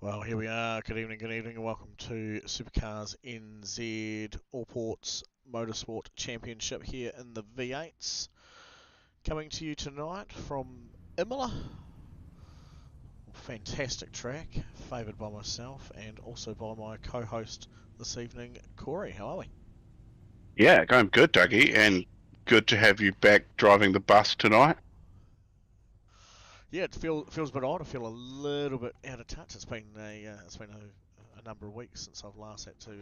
Well, here we are. Good evening, and welcome to SuperCars NZ All Ports Motorsport Championship here in the V8s. Coming to you tonight from Imola. Fantastic track, favoured by myself and also by my co-host this evening, Corey. How are we? Yeah, going good, Dougie, and good to have you back driving the bus tonight. Yeah, it feels a bit odd. I feel a little bit out of touch. It's been a number of weeks since I've last had to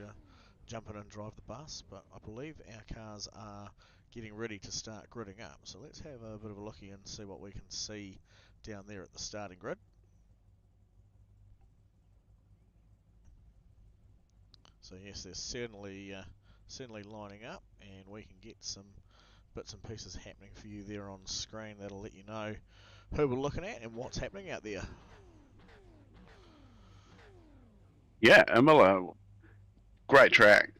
jump in and drive the bus, but I believe our cars are getting ready to start gridding up. So let's have a bit of a looky and see what we can see down there at the starting grid. So yes, they're certainly lining up, and we can get some bits and pieces happening for you there on screen. That'll let you know who we're looking at and what's happening out there. Yeah, Imola, great track.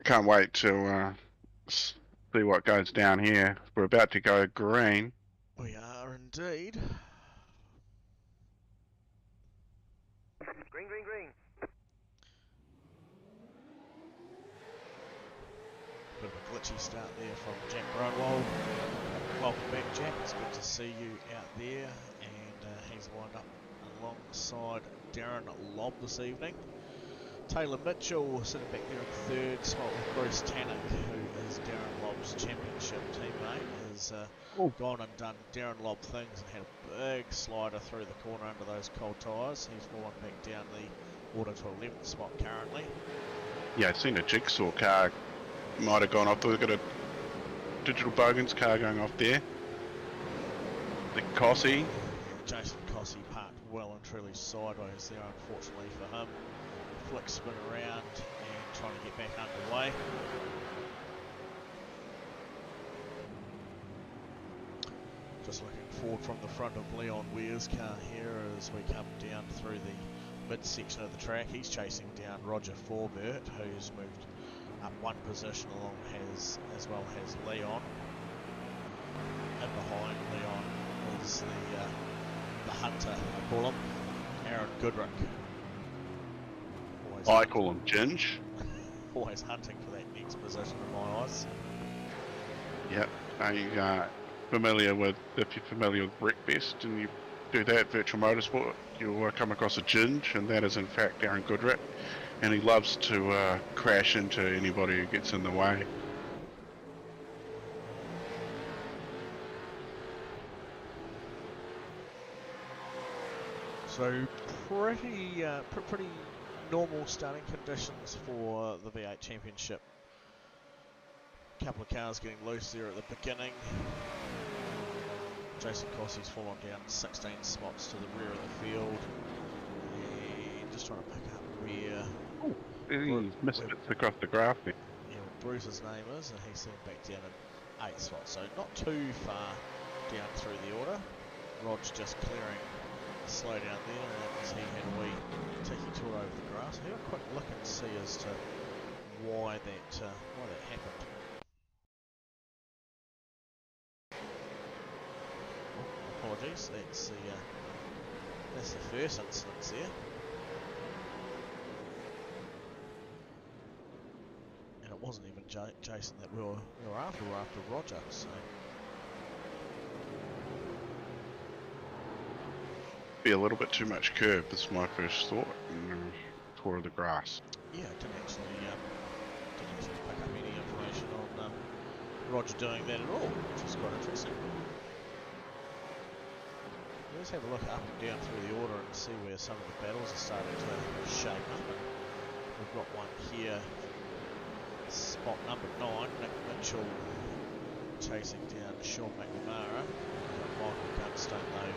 Can't wait to see what goes down here. We're about to go green. We are indeed. Green, green, green. Bit of a glitchy start there from Jack Brodwell. Welcome back, Jack. It's good to see you out there. And he's lined up alongside Darren Lobb this evening. Taylor Mitchell sitting back there in third spot with Bruce Tannock, who is Darren Lobb's championship teammate, has gone and done Darren Lobb things and had a big slider through the corner under those cold tyres. He's fallen back down the order to 11th spot currently. Yeah, I've seen a jigsaw car might have gone off. We've got a Digital Bogans car going off there. The Cossie. Jason Cossie parked well and truly sideways there, unfortunately for him. Flick spin around and trying to get back underway. Just looking forward from the front of Leon Weir's car here as we come down through the midsection of the track. He's chasing down Roger Forbert, who's moved up one position along as well as Leon. And behind Leon is the hunter, I call him, Aaron Goodrick. I call him Ginge. Always hunting for that next position in my eyes. Yep. If you're familiar with RecBest and you do that, Virtual Motorsport, you'll come across a Ginge, and that is in fact Aaron Goodrick. And he loves to crash into anybody who gets in the way. So pretty normal starting conditions for the V8 Championship. Couple of cars getting loose there at the beginning. Jason Cossie's fallen down 16 spots to the rear of the field. And just trying to pick up where... He missed it across the graph there. Yeah, Bruce's name is, and he's sitting back down in 8th spot. So not too far down through the order. Rod's just clearing the slow down there as he had a wee ticky tour over the grass. Have a quick look and see as to why that happened. Oh, apologies, that's the first incident there. And it wasn't even Jason that we were after. We were after Roger. So. Be a little bit too much curve, is my first thought, and tour of the grass. Yeah, didn't actually pick up any information on Roger doing that at all, which is quite interesting. Let's have a look up and down through the order and see where some of the battles are starting to shape up. And we've got one here, spot number 9, Nick Mitchell chasing down Sean McNamara. Michael Gunstone though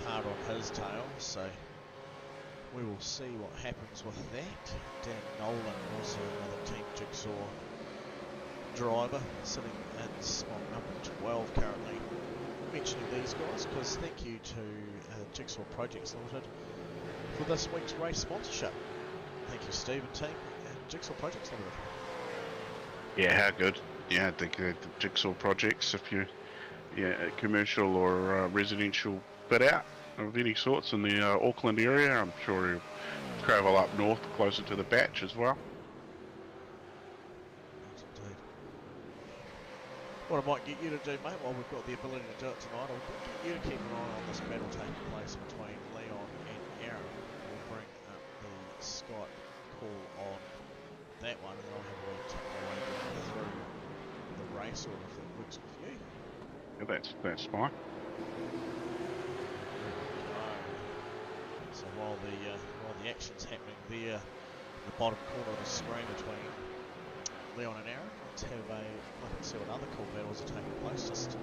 hard on his tail, so we will see what happens with that. Dan Nolan, also another Team Jigsaw driver, sitting in spot number 12 currently. Mentioning these guys because thank you to Jigsaw Projects Limited for this week's race sponsorship. Thank you, Steve and team at Jigsaw Projects Limited. Yeah, how good. Yeah, the Jigsaw Projects, if you commercial or residential fit out, of any sorts in the Auckland area. I'm sure he'll travel up north closer to the batch as well. Indeed. What I might get you to do, mate, while we've got the ability to do it tonight, I'll get you to keep an eye on this battle taking place between Leon and Aaron. We'll bring up the Skype call on that one, and then I'll have a wee tip my way down through the race, or if that works with you. Yeah, that's fine. So while the action's happening there in the bottom corner of the screen between Leon and Aaron, let's have a look and see what other cool battles are taking place. Just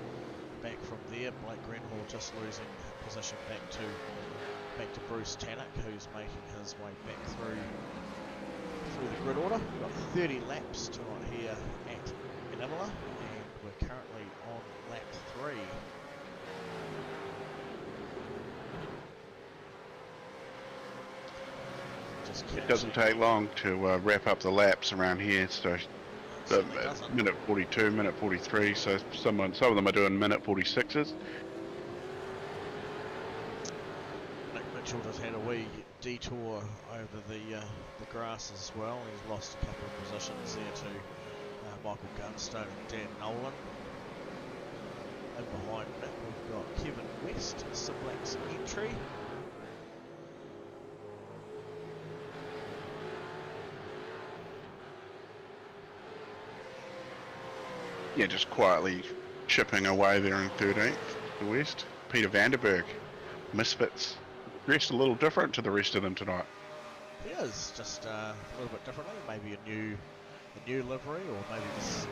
back from there, Blake Grenhall just losing position back to Bruce Tannock, who's making his way back through the grid order. We've got 30 laps tonight here at Imola, and we're currently on lap 3. It doesn't take long to wrap up the laps around here, so minute 42, minute 43, so some of them are doing minute 46s. Nick Mitchell just had a wee detour over the grass as well. He's lost a couple of positions there to Michael Gunstone and Dan Nolan. And behind Nick we've got Kevin West, Simlax entry. Yeah, just quietly chipping away there in 13th, the West. Peter Vanderberg, Misfits, dressed a little different to the rest of them tonight. He is, just a little bit differently, maybe a new livery, or maybe just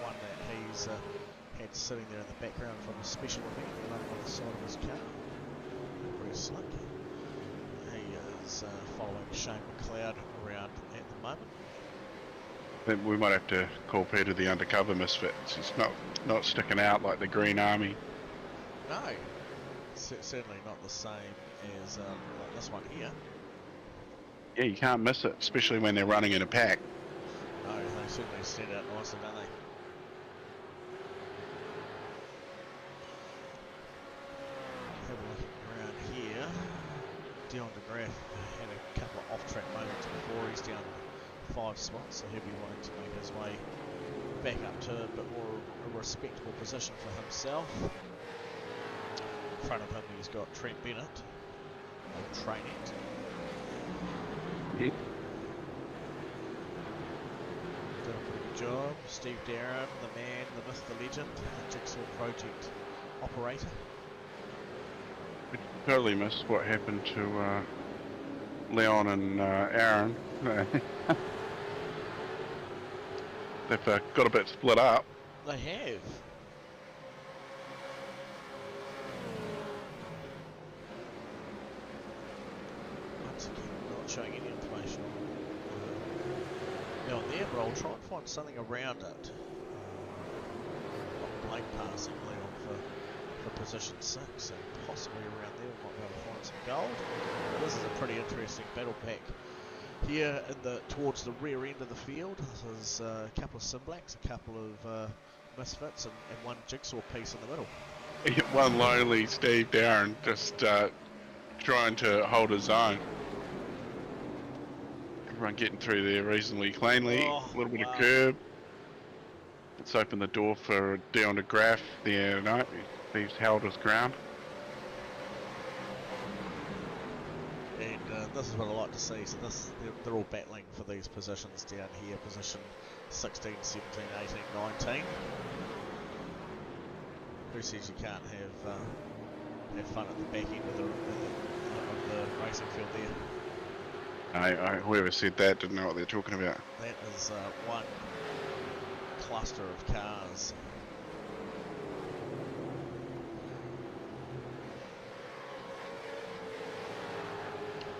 one that he's had sitting there in the background from a special event running on the side of his car. Pretty slick. He is following Shane McLeod around at the moment. Then we might have to call Peter the undercover Misfits. He's not sticking out like the Green Army. No, certainly not the same as like this one here. Yeah, you can't miss it, especially when they're running in a pack. No, they certainly stand out nicely, don't they? Have a look around here. Dion de Graaf had a couple of off-track moments before. He's down 5 spots, so he'll be wanting to make his way back up to a bit more a respectable position for himself. In front of him he's got Trent Bennett, old Trainette. Yep. Did a pretty good job. Steve Darren, the man, the myth, the legend, the Jigsaw Project operator. We totally missed what happened to Leon and Aaron. They've got a bit split up. They have. Once again, not showing any information on there, but I'll try and find something around it. Blake passing Leon for position 6, and possibly around there we might be able to find some gold. This is a pretty interesting battle pack. Here towards the rear end of the field, there's a couple of Simblacks, a couple of Misfits, and one Jigsaw piece in the middle. One lonely Steve Darren just trying to hold his own. Everyone getting through there reasonably cleanly. A little bit of curb. Let's open the door for Dion de Graaf there tonight. He's held his ground. And this is what I like to see. So they're all battling for these positions down here, position 16, 17, 18, 19. Who says you can't have fun at the back end of the racing field there? Whoever said that didn't know what they're talking about. That is one cluster of cars.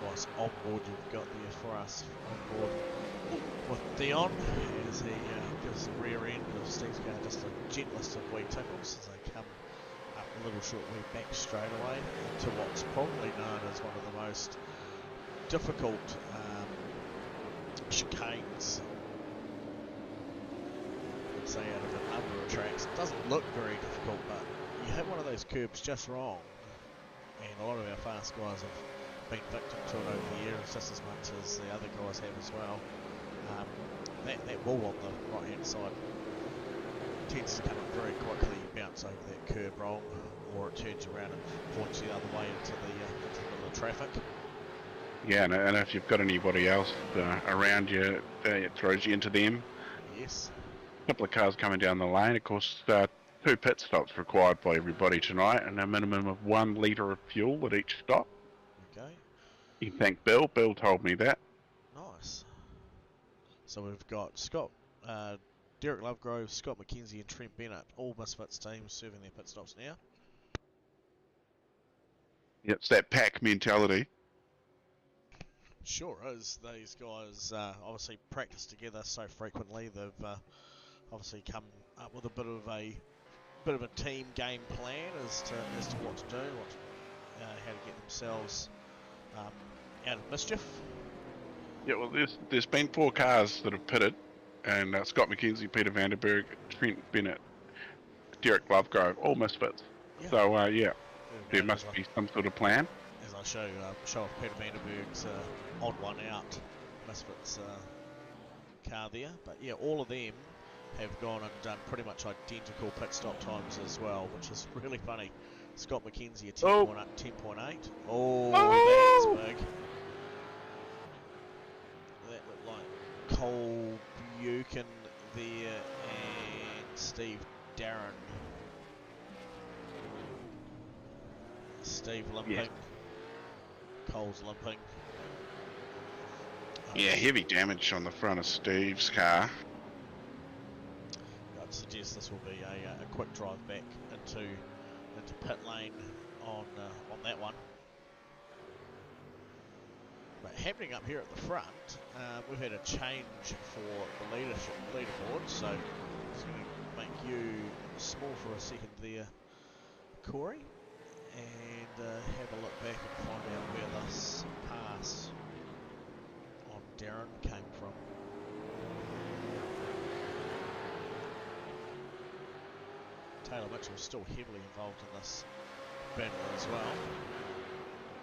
Nice on board you've got there for us on board with Dion as he gives the rear end of Steve's car just the gentlest of wee tickles as they come up a little short wee back straightaway to what's probably known as one of the most difficult chicanes, I'd say, out of a number of tracks. It doesn't look very difficult, but you hit one of those curbs just wrong and a lot of our fast guys have been victim to it over the years, just as much as the other guys have as well. That wall on the right hand side tends to come up very quickly. You bounce over that curb wrong, or it turns around and points the other way into the middle of traffic. Yeah, and if you've got anybody else around you, it throws you into them. Yes. A couple of cars coming down the lane. Of course, 2 pit stops required by everybody tonight, and a minimum of 1 litre of fuel at each stop. Okay. You can thank Bill. Bill told me that. Nice. So we've got Derek Lovegrove, Scott McKenzie and Trent Bennett, all Misfits teams serving their pit stops now. Yep, it's that pack mentality. Sure is. These guys obviously practice together so frequently. They've obviously come up with a bit of a team game plan as to what to do, how to get themselves out of mischief. Yeah, well, there's been 4 cars that have pitted, and Scott McKenzie, Peter Vanderberg, Trent Bennett, Derek Lovegrove, all Misfits. Yeah. So yeah, there must be some sort of plan. As I show off Peter Vanderberg's odd one out Misfits car there, but yeah, all of them have gone and done pretty much identical pit stop times as well, which is really funny. Scott McKenzie a 10.8. Oh, that's big. That looked like Cole Buchan there and Steve Darren. Steve limping. Yes. Cole's limping. Yeah, heavy damage on the front of Steve's car. I'd suggest this will be a quick drive back into pit lane on that one. But happening up here at the front, we've had a change for the leaderboard, so it's going to make you small for a second there, Corey, and have a look back and find out where this pass on Darren came from. Taylor Mitchell's still heavily involved in this battle as well.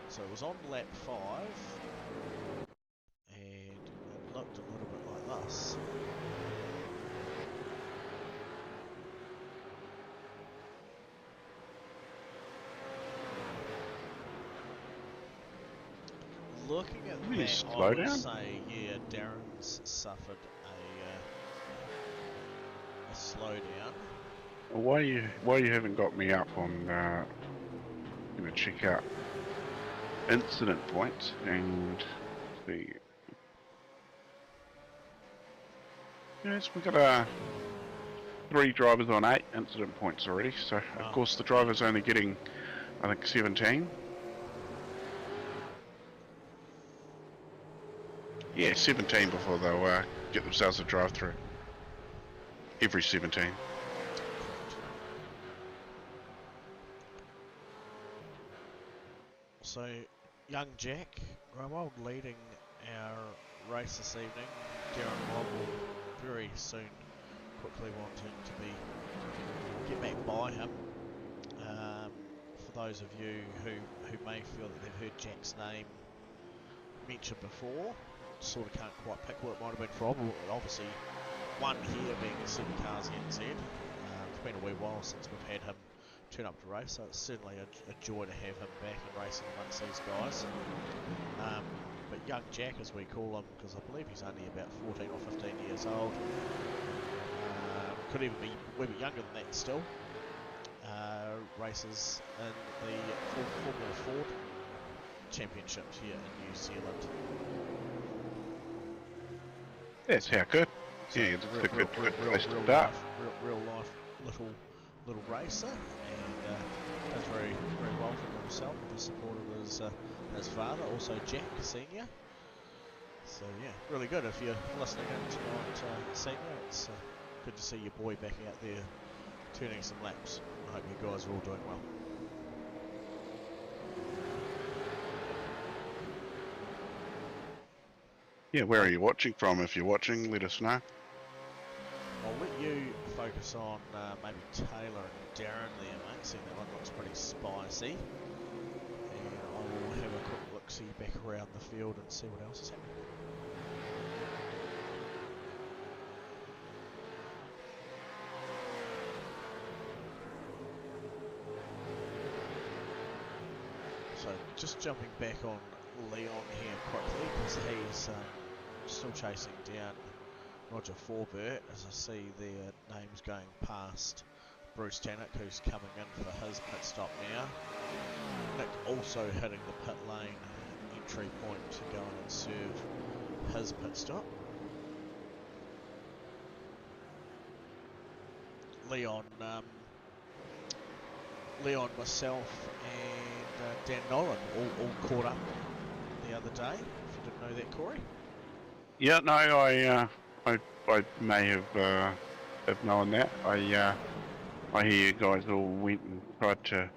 So it was on lap 5, and it looked a little bit like this. Looking at that, I would say, yeah, Darren's suffered a slowdown. Why you haven't got me up on gonna check out incident points and see. Yes, we've got 3 drivers on 8 incident points already. So of course the driver's only getting, I think, 17. Yeah, 17 before they'll get themselves a drive through. Every 17. So, young Jack Grimold leading our race this evening. Darren Robb will very soon quickly wanting to get back by him. For those of you who may feel that they've heard Jack's name mentioned before, sort of can't quite pick where it might have been from. Obviously, one here being SuperCars NZ. It's been a wee while since we've had him turn up to race, so it's certainly a joy to have him back and racing amongst these guys. But young Jack, as we call him, because I believe he's only about 14 or 15 years old, could even be a wee bit younger than that still, races in the Formula Ford Championships here in New Zealand. That's how good. So yeah, it's a good place to start. Real life little racer, and does very well for himself with the support of his father, also Jack Senior. So yeah, really good. If you're listening in tonight, Senior, it's good to see your boy back out there turning some laps. I hope you guys are all doing well. Yeah, where are you watching from? If you're watching, let us know. I'll let you focus on maybe Taylor and Darren there, mate. See, that one looks pretty spicy. and I will have a quick look-see back around the field and see what else is happening. So just jumping back on Leon here quickly, because he's still chasing down Roger Forbert, as I see their names going past Bruce Tannock, who's coming in for his pit stop now. Nick also hitting the pit lane entry point to go in and serve his pit stop. Leon, myself and Dan Nolan all caught up the other day, if you didn't know that, Corey. Yeah, no, I may have known that. I hear you guys all went and tried to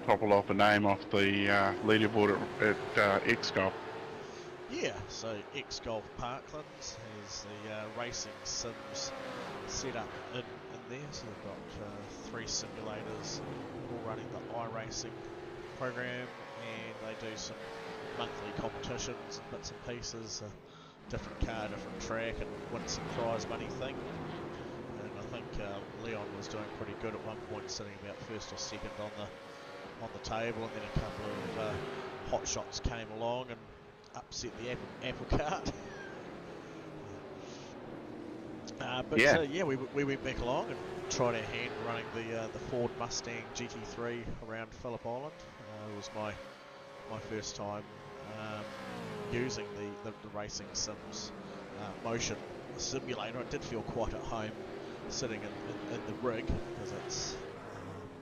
topple off a name off the leaderboard at X-Golf. Yeah, so X-Golf Parklands has the racing sims set up in there, so they've got 3 simulators all running the iRacing program, and they do some monthly competitions and bits and pieces, different car, different track, and win some prize money thing. And I think Leon was doing pretty good at one point, sitting about first or second on the table, and then a couple of hot shots came along and upset the apple cart. But yeah, we went back along and tried our hand running the Ford Mustang GT3 around Phillip Island. It was my first time using the racing sims motion simulator. I did feel quite at home sitting in the rig, because it's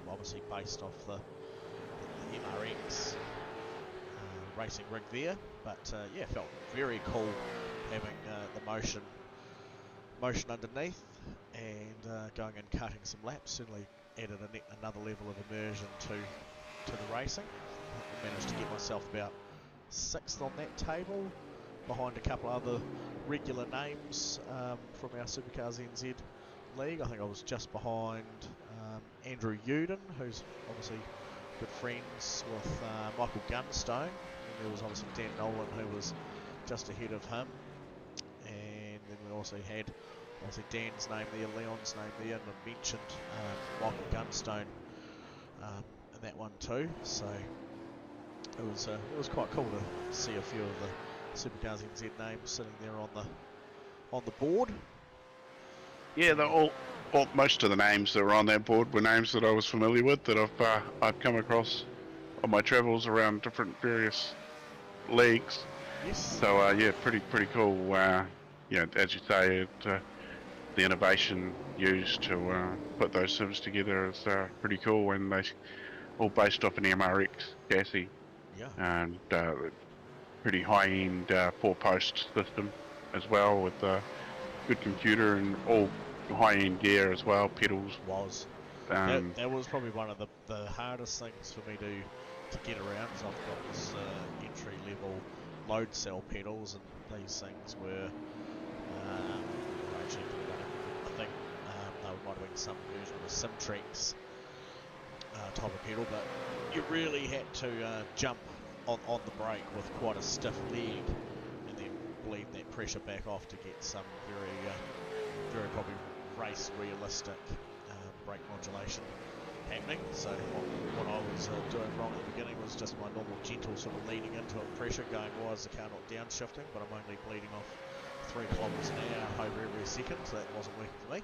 obviously based off the MRX racing rig there. But yeah, it felt very cool having the motion underneath and going and cutting some laps. Certainly added another level of immersion to the racing. I managed to get myself about 6th on that table, behind a couple other regular names from our SuperCars NZ league. I think I was just behind Andrew Uden, who's obviously good friends with Michael Gunstone, and there was obviously Dan Nolan, who was just ahead of him, and then we also had obviously Dan's name there, Leon's name there, and I mentioned Michael Gunstone in that one too. So it was quite cool to see a few of the SuperCars NZ names sitting there on the board. Yeah, they're most of the names that were on that board were names that I was familiar with, that I've come across on my travels around different various leagues. Yes. So yeah, pretty cool. Yeah, as you say, the innovation used to put those sims together is pretty cool, and they all based off an MRX chassis. Yeah. And pretty high-end 4-post system as well, with a good computer and all high-end gear as well, pedals. That was probably one of the hardest things for me to get around, because I've got this entry-level load cell pedals, and these things were actually, I think they might have been some version of a Simtrex type of pedal, but you really had to jump on the brake with quite a stiff leg, and then bleed that pressure back off to get some very probably race realistic brake modulation happening. So what I was doing wrong at the beginning was just my normal gentle sort of leading into it pressure, going, why is the car not downshifting? But I'm only bleeding off 3 kilometres an hour over every second, so that wasn't working for me.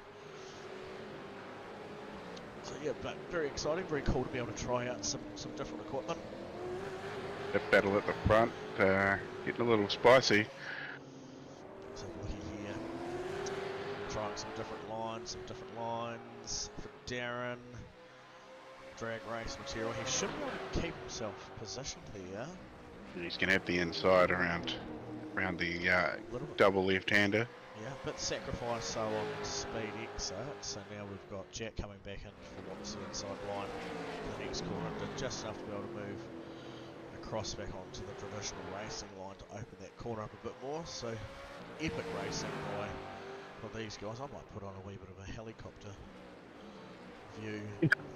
So yeah, but very exciting, very cool to be able to try out some different equipment. The battle at the front, getting a little spicy. So looking here, trying some different lines for Darren. Drag race material. He should be able to keep himself positioned here. And he's going to have the inside around the double left-hander. Yeah, a bit sacrifice so on speed exit. So now we've got Jack coming back in for what's the inside line for the next corner. Did just enough to be able to move across back onto the traditional racing line to open that corner up a bit more. So epic racing by these guys. I might put on a wee bit of a helicopter view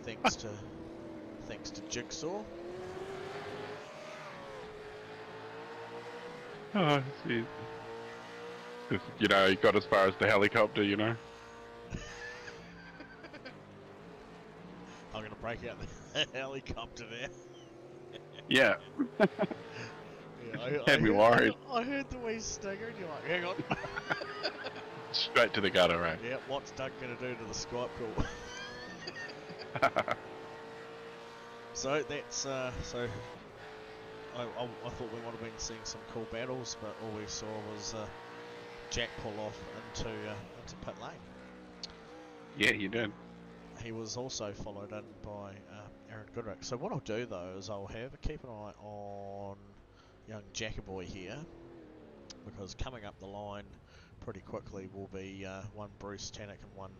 thanks to Jigsaw. Oh, see. You know, he got as far as the helicopter, you know. I'm going to break out the helicopter there. Yeah, Yeah, had me worried. I heard the wee stinger and you're like, hang on. Straight to the gutter, right? Yeah, what's Doug going to do to the Skype call? So that's, so I thought we might have been seeing some cool battles, but all we saw was Jack pull off into pit lane. Yeah, you did. He was also followed in by Aaron Goodrick. So what I'll do though is I'll keep an eye on young Jackaboy here, because coming up the line pretty quickly will be one Bruce Tannock and one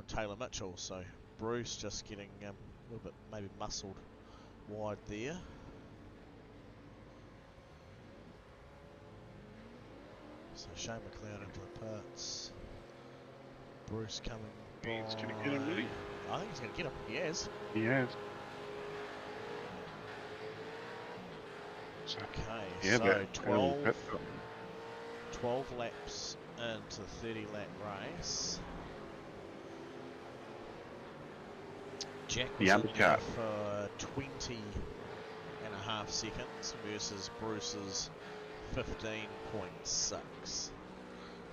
Taylor Mitchell. So Bruce just getting a little bit maybe muscled wide there. So Shane McLeod into the pits. Bruce coming by. He's going to get him, really? I think he's going to get him. He has. He has. Okay, Yeah, so but 12 laps into 30 lap race. Jack was in there for 20.5 seconds versus Bruce's 15.6.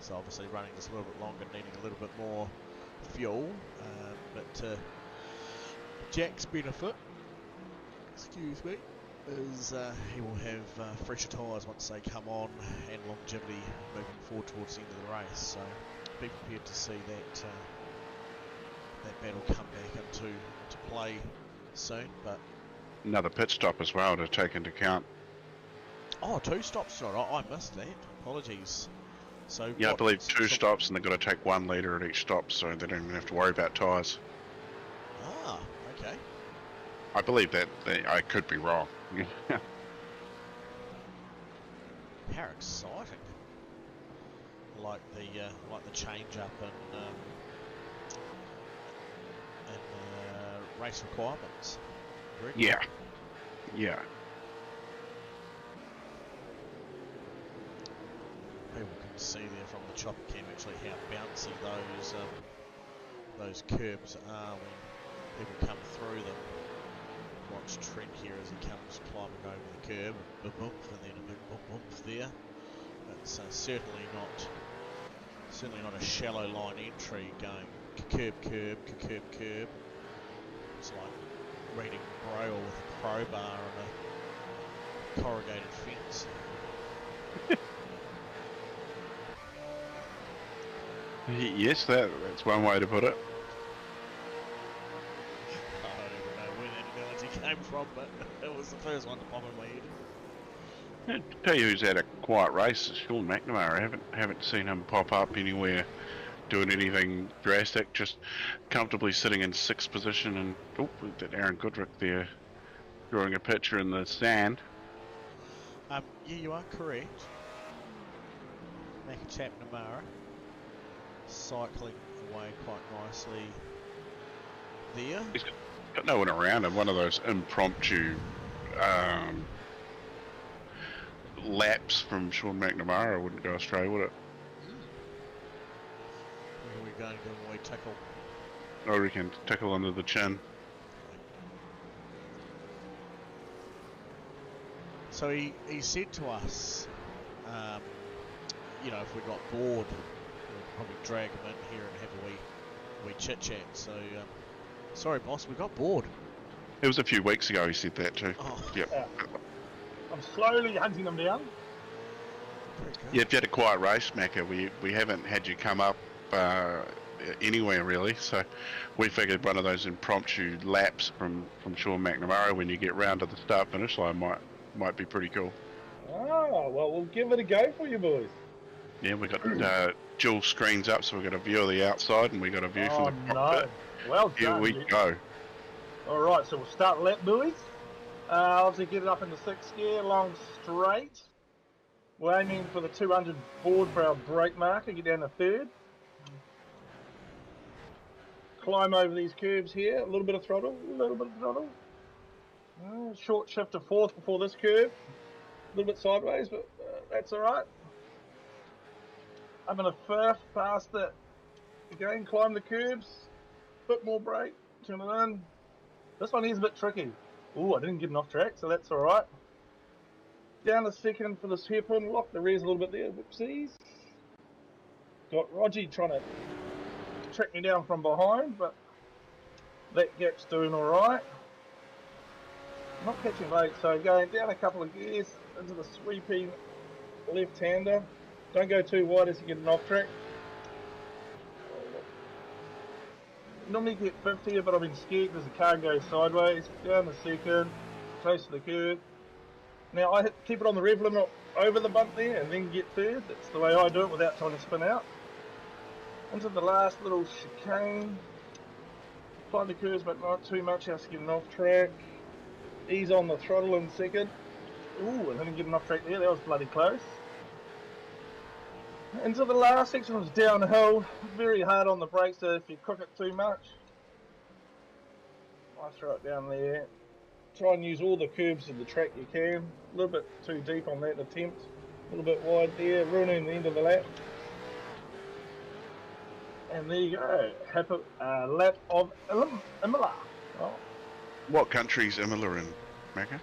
So obviously running this a little bit longer, needing a little bit more fuel, but to Jack's benefit, excuse me, is he will have fresher tyres once they come on, and longevity moving forward towards the end of the race. So be prepared to see that that battle come back into play soon. But another pit stop as well to take into account. Oh, 2 stops tonight. I missed that. Apologies. So yeah, I believe 2 stops, and they've got to take 1 litre at each stop, so they don't even have to worry about tyres. Ah, okay. I believe that. I could be wrong. How exciting! Like the change up in race requirements. Very cool. Yeah. Yeah. People can see there from the chopper cam actually how bouncy those curbs are when people come through them. Watch Trent here as he comes climbing over the curb, and then a big bump there. It's certainly not a shallow line entry going curb. It's like reading Braille with a crowbar and a corrugated fence. Yes, that's one way to put it. I don't even know where that analogy came from, but it was the first one to pop in my head. To tell you who's had a quiet race is Sean McNamara. I haven't seen him pop up anywhere doing anything drastic, just comfortably sitting in 6th position. And we've got Aaron Goodrick there drawing a picture in the sand. Yeah, you are correct. McNamara cycling away quite nicely there. He's got no one around him. One of those impromptu laps from Sean McNamara wouldn't go astray, would it? Where are we going to give him a wee tickle? I reckon tickle under the chin. So he said to us, you know, if we got bored, we'd probably drag him in here and have a wee chit chat. So, sorry boss, we got bored. It was a few weeks ago he said that too. Oh. Yep. I'm slowly hunting them down. Yeah, if you had a quiet race, Macca, we haven't had you come up anywhere really, so we figured one of those impromptu laps from Sean McNamara when you get round to the start finish line might be pretty cool. Oh, well, we'll give it a go for you boys. Yeah, we got dual screens up, so we've got a view of the outside and we got a view from the cockpit. Well Here done. we go. All right, so we'll start lap, boys. Obviously get it up in the 6th gear, long straight. We're aiming for the 200 board for our brake marker, get down to 3rd. Climb over these curves here, a little bit of throttle, Short shift to 4th before this curve. little bit sideways, but that's all right. I'm in a fifth, past it. Again, climb the curbs, bit more brake, turn it in. This one here's a bit tricky. Ooh, I didn't get enough track, so that's all right. Down a second for this hairpin, lock the rears a little bit there, whoopsies. Got Roger trying to track me down from behind, but that gap's doing all right. Not catching late, so going down a couple of gears into the sweeping left-hander. Don't go too wide as you get an off track. Normally get 50 here, but I've been scared because the car goes sideways. Down the second, close to the curb. Now I keep it on the rev limit over the bump there and then get third. That's the way I do it without trying to spin out. Into the last little chicane. Find the curves, but not too much else to get an off track. Ease on the throttle in second. Ooh, I didn't get enough track there. That was bloody close. Into the last section was downhill. Very hard on the brakes, so if you cook it too much, I throw it down there. Try and use all the curbs of the track you can. A little bit too deep on that attempt. A little bit wide there, ruining the end of the lap. And there you go. Happy lap of Imola. Oh. What country's Imola in, Macca?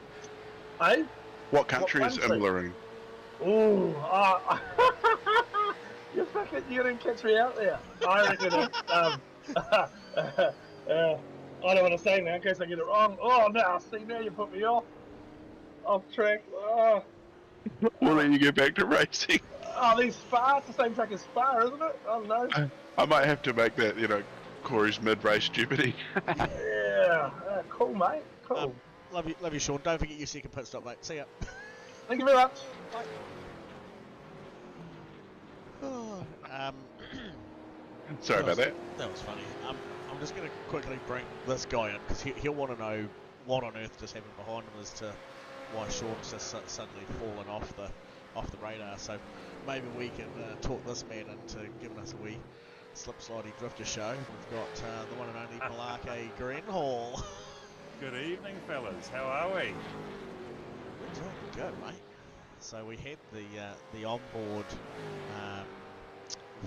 Eh? What country is Imola in? Ooh, you didn't catch me out there. I reckon it's, I don't want to say now in case I get it wrong. Oh, no, see, now you put me off track. Oh, Well, then you get back to racing. these Spa, it's the same track as Spa, isn't it? Oh, no. I might have to make that, Corey's mid-race Jeopardy. Yeah, cool, mate, cool. Love you, Sean. Don't forget your second pit stop, mate. See ya. Thank you very much. Bye. Sorry about that. That was funny. I'm just going to quickly bring this guy in because he'll want to know what on earth just happened behind him as to why Sean's just suddenly fallen off the radar. So maybe we can talk this man into giving us a wee slip slidey drifter show. We've got the one and only Palake Grenhall. Good evening, fellas. How are we? We're doing good, mate. So we had the onboard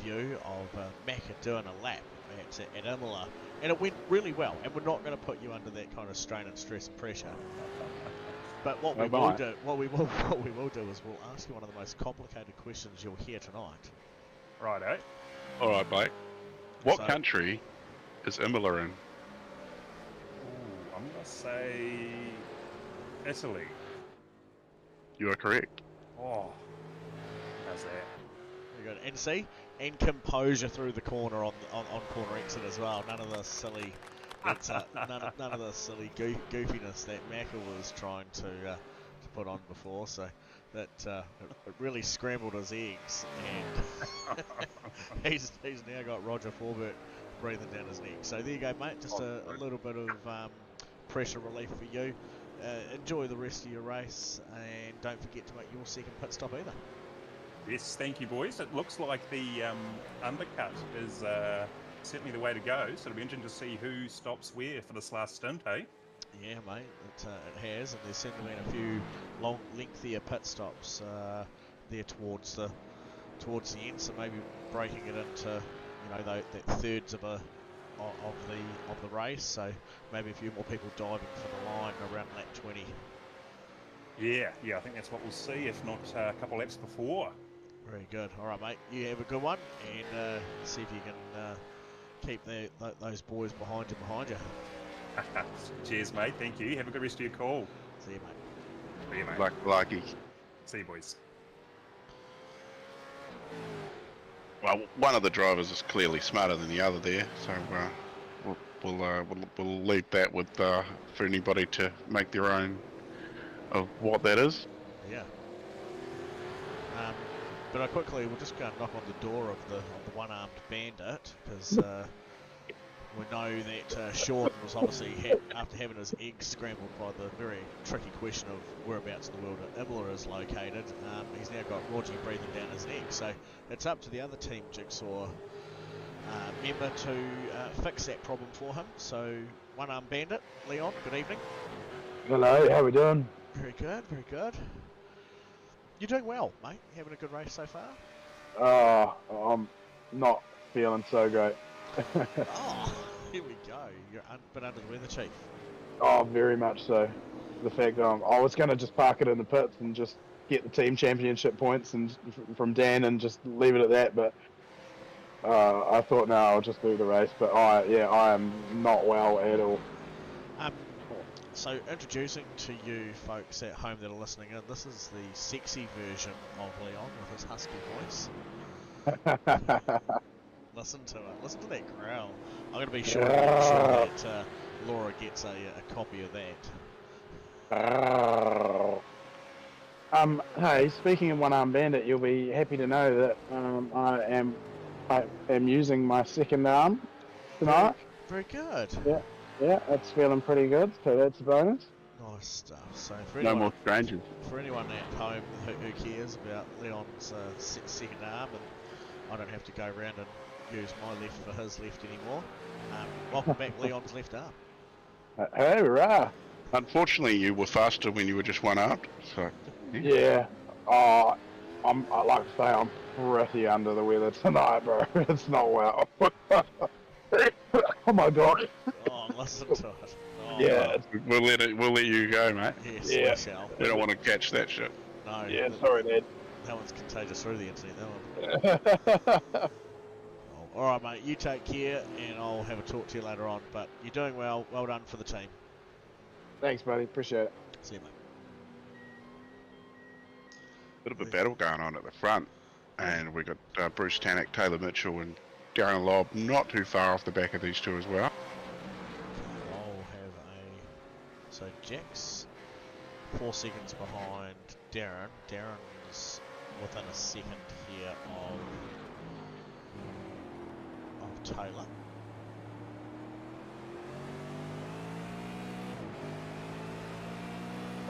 view of Macca doing a lap at Imola, and it went really well. And we're not going to put you under that kind of strain and stress and pressure. But what we will do is we'll ask you one of the most complicated questions you'll hear tonight. Righto. All right, Blake. What country is Imola in? Ooh, I'm going to say Italy. You are correct. Oh, how's that? Very good. And see, and composure through the corner on corner exit as well. None of the silly, none of the silly goofiness that Macca was trying to put on before. So that it really scrambled his eggs, and he's now got Roger Forbert breathing down his neck. So there you go, mate. Just a little bit of pressure relief for you. Enjoy the rest of your race, and don't forget to make your second pit stop either. Yes, thank you, boys. It looks like the undercut is certainly the way to go. So it'll be interesting to see who stops where for this last stint, eh? Yeah, mate, it has, and there's certainly been a few lengthier pit stops there towards the end. So maybe breaking it into that thirds of the race. So maybe a few more people diving for the line around lap 20. Yeah, I think that's what we'll see, if not a couple laps before. Very good. All right, mate. You have a good one, and see if you can keep those boys behind you. Cheers, mate. Thank you. Have a good rest of your call. See you, mate. See you, mate. Lucky. See you, boys. Well, one of the drivers is clearly smarter than the other there, so we'll leave that with for anybody to make their own of what that is. Yeah. But we'll just go and knock on the door of the one-armed bandit, because we know that Sean was obviously, after having his eggs scrambled by the very tricky question of whereabouts in the world Imola is located, he's now got Roger breathing down his neck. So it's up to the other Team Jigsaw member to fix that problem for him. So one-armed bandit, Leon, good evening. Hello, how we doing? Very good, very good. You're doing well, mate. You having a good race so far? I'm not feeling so great. Oh, here we go. You're a bit under the weather, Chief. Oh, very much so. The fact that I was going to just park it in the pits and just get the team championship points and from Dan and just leave it at that, but I thought, no, I'll just do the race. But I am not well at all. So introducing to you folks at home that are listening in, this is the sexy version of Leon with his husky voice. Listen to it. Listen to that growl. I'm going to be sure to make sure that Laura gets a copy of that. Hey, speaking of one-armed bandit, you'll be happy to know that I am using my second arm tonight. Very good. Yeah, it's feeling pretty good, so that's a bonus. Nice stuff. So for No anyone, more strangers. for anyone at home who cares about Leon's second arm, and I don't have to go around and use my left for his left anymore. Welcome back, Leon's left arm. Hey, rah! Unfortunately, you were faster when you were just one-armed, so... Yeah. I like to say I'm pretty under the weather tonight, bro. It's not well. Oh my god. Oh, listen to it. Oh, Yeah. We'll let you go, mate. Yes, Yeah. we shall. We don't want to catch that shit. No. Yeah, sorry, Dad. That one's contagious through the internet, that one. Oh, alright, mate, you take care, and I'll have a talk to you later on. But you're doing well. Well done for the team. Thanks, buddy. Appreciate it. See you, mate. Bit of a battle going on at the front, and we got Bruce Tannock, Taylor Mitchell, and Darren Lobb not too far off the back of these two as well. I'll have so Jack's 4 seconds behind Darren. Darren's within a second here of Taylor.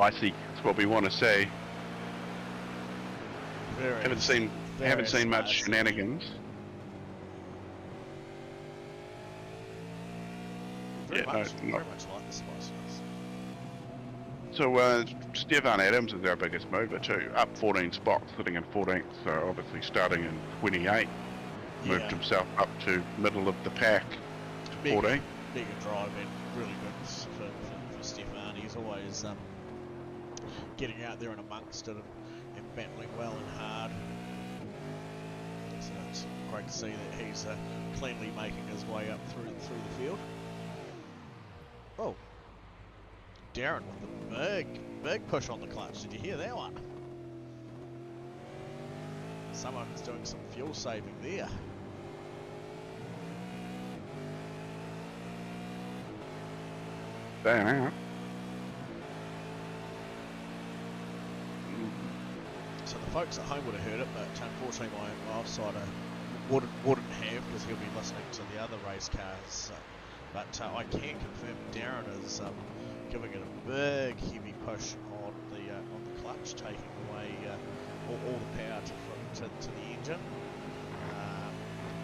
I see. That's what we want to say. Haven't seen much shenanigans. Very much like the Spice Girls. So Stefan Adams is our biggest mover too, up 14 spots, sitting in 14th. So obviously starting in 28, moved himself up to middle of the pack, 14. Bigger drive and really good for Stefan. He's always getting out there and amongst it and battling well and hard. So it's great to see that he's cleanly making his way up through the field. Oh, Darren with a big push on the clutch. Did you hear that one? Someone's doing some fuel saving there. Damn. So the folks at home would have heard it, but unfortunately my offsider wouldn't have, because he'll be listening to the other race cars. But I can confirm Darren is giving it a big heavy push on the clutch, taking away all the power to the engine,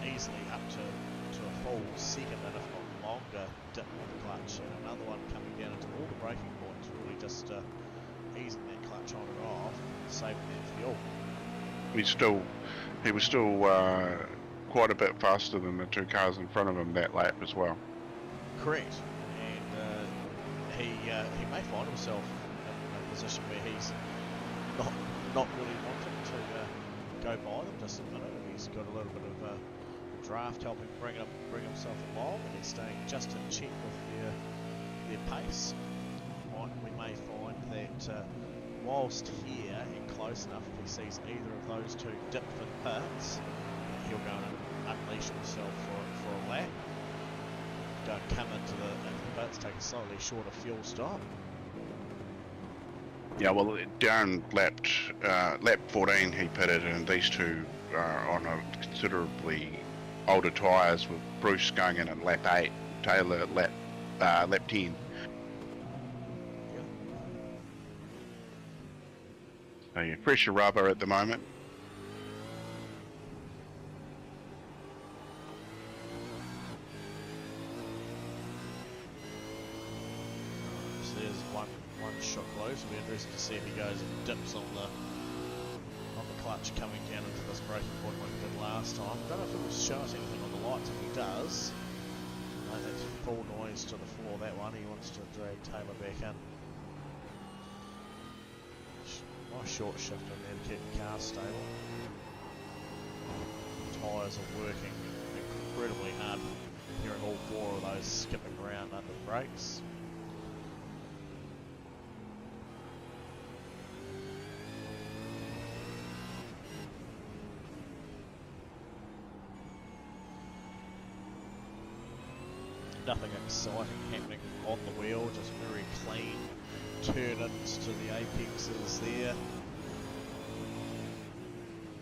easily up to a full second and if not longer dip on the clutch, and another one coming down into all the braking points, really just easing that clutch on and off, saving that fuel. He was still quite a bit faster than the two cars in front of him that lap as well. Correct, and he may find himself in a position where he's not really wanting to go by them just a minute. He's got a little bit of a draft helping bring himself along, and he's staying just in check with their pace. We may find that whilst here and close enough, if he sees either of those two dip for the pits, he'll go and unleash himself for a lap. Don't come into the pits, take a slightly shorter fuel stop. Yeah, well, Darren lap 14 he pitted, and these two are on a considerably older tyres, with Bruce going in at lap 8, Taylor lap 10. So yeah, pressure rubber at the moment. So there's one shot low, so we'll be interested to see if he goes and dips on clutch coming down into this braking point like he did last time. Don't know if it will show us anything on the lights. If he does, no, that's full noise to the floor, that one. He wants to drag Taylor back in. Nice short shift in there to keep the car stable. Tyres are working incredibly hard. Hearing all four of those skipping around under the brakes. Nothing exciting happening on the wheel, just very clean turn-ins to the apexes there.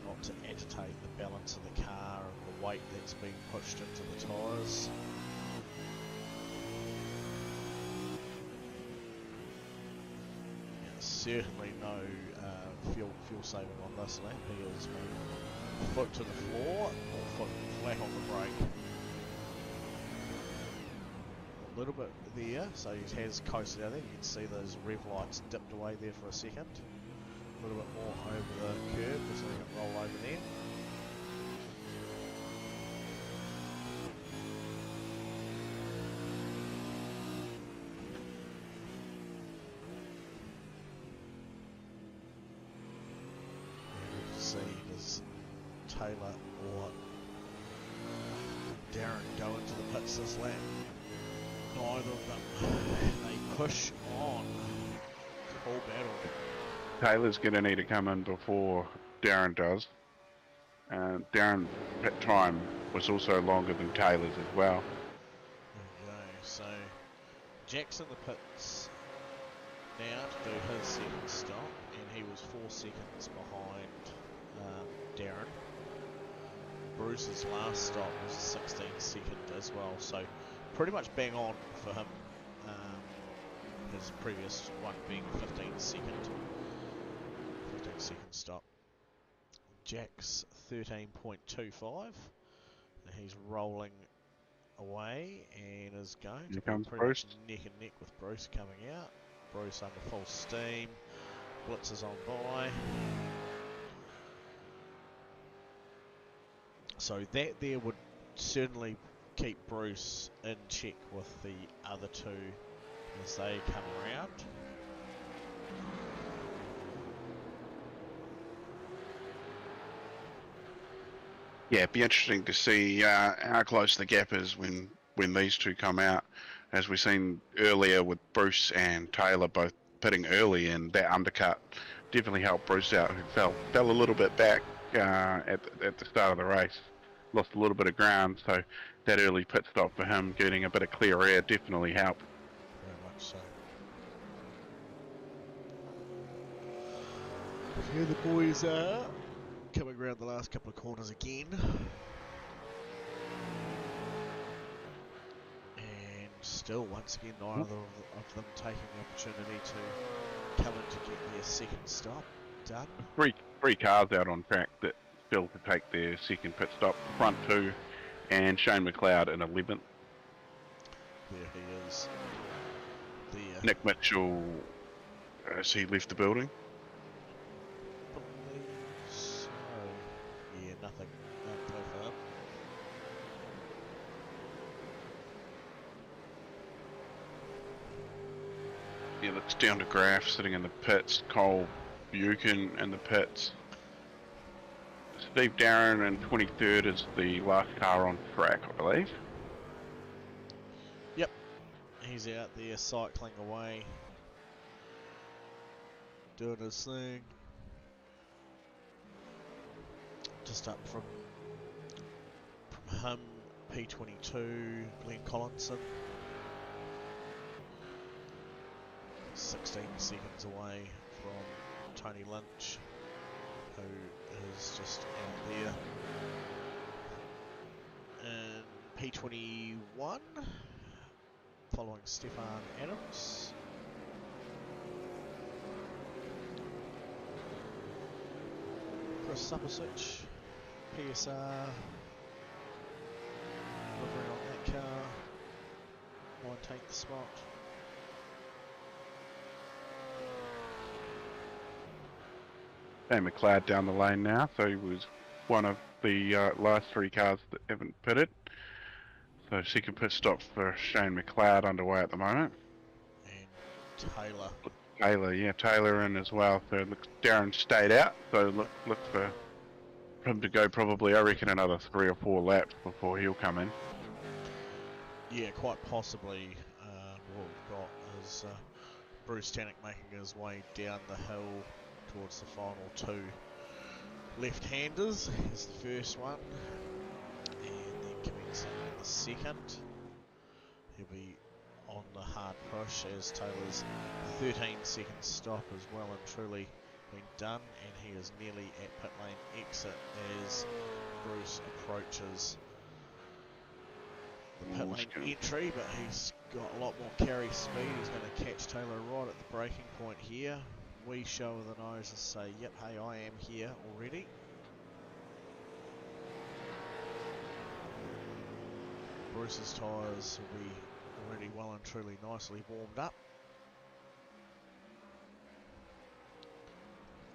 Not to agitate the balance of the car and the weight that's being pushed into the tyres. Yeah, certainly no fuel saving on this lap. He has been foot to the floor or foot flat on the brake. A little bit there, so he has coasted out there. You can see those rev lights dipped away there for a second. A little bit more over the curb, just letting it roll over there. You can see does Taylor or Darren go into the pits this lap? Neither of them. They push on. Full battle. Taylor's going to need to come in before Darren does. Darren's pit time was also longer than Taylor's as well. Okay, so Jack's in the pits now to do his second stop, and he was 4 seconds behind Darren. Bruce's last stop was 16 second as well, so pretty much bang on for him. His previous one being 15 second stop. Jack's 13.25. He's rolling away and is going to be pretty much neck and neck with Bruce coming out. Bruce under full steam. Blitz is on by. So that there would certainly keep Bruce in check with the other two as they come around. Yeah, it'd be interesting to see how close the gap is when these two come out. As we've seen earlier with Bruce and Taylor both pitting early, and that undercut definitely helped Bruce out, who fell a little bit back at the start of the race. Lost a little bit of ground, so that early pit stop for him, getting a bit of clear air, definitely helped. Very much so. Here the boys are coming around the last couple of corners again. And still, once again, neither of them taking the opportunity to come in to get their second stop done. Three cars out on track that still to take their second pit stop. Front two, and Shane McLeod in 11th. There he is. There. Nick Mitchell, has he left the building? Believe so. Yeah, nothing. No play for him. Yeah, looks down to Graf sitting in the pits. Cole Buchan in the pits. Steve Darren in 23rd is the last car on track, I believe. Yep. He's out there cycling away. Doing his thing. Just up from him, P22, Glenn Collinson. 16 seconds away from Tony Lynch, who is just out there. And P21, following Stefan Adams. Chris Supasich, PSR, delivering on that car. Might take the spot. Shane McLeod down the lane now, so he was one of the last 3 cars that haven't pitted. So second pit stop for Shane McLeod underway at the moment. And Taylor in as well. So Darren stayed out, so look for him to go probably, I reckon, another 3 or 4 laps before he'll come in. Yeah, quite possibly. What we've got is Bruce Tannock making his way down the hill towards the final 2 left-handers. Here's the first one, and then commencing in the second. He'll be on the hard push as Taylor's 13-second stop is well and truly been done, and he is nearly at pit lane exit as Bruce approaches the pit lane entry, but he's got a lot more carry speed. He's going to catch Taylor right at the braking point here. We show with the nose and say, yep, hey, I am here already. Bruce's tyres will be already well and truly nicely warmed up.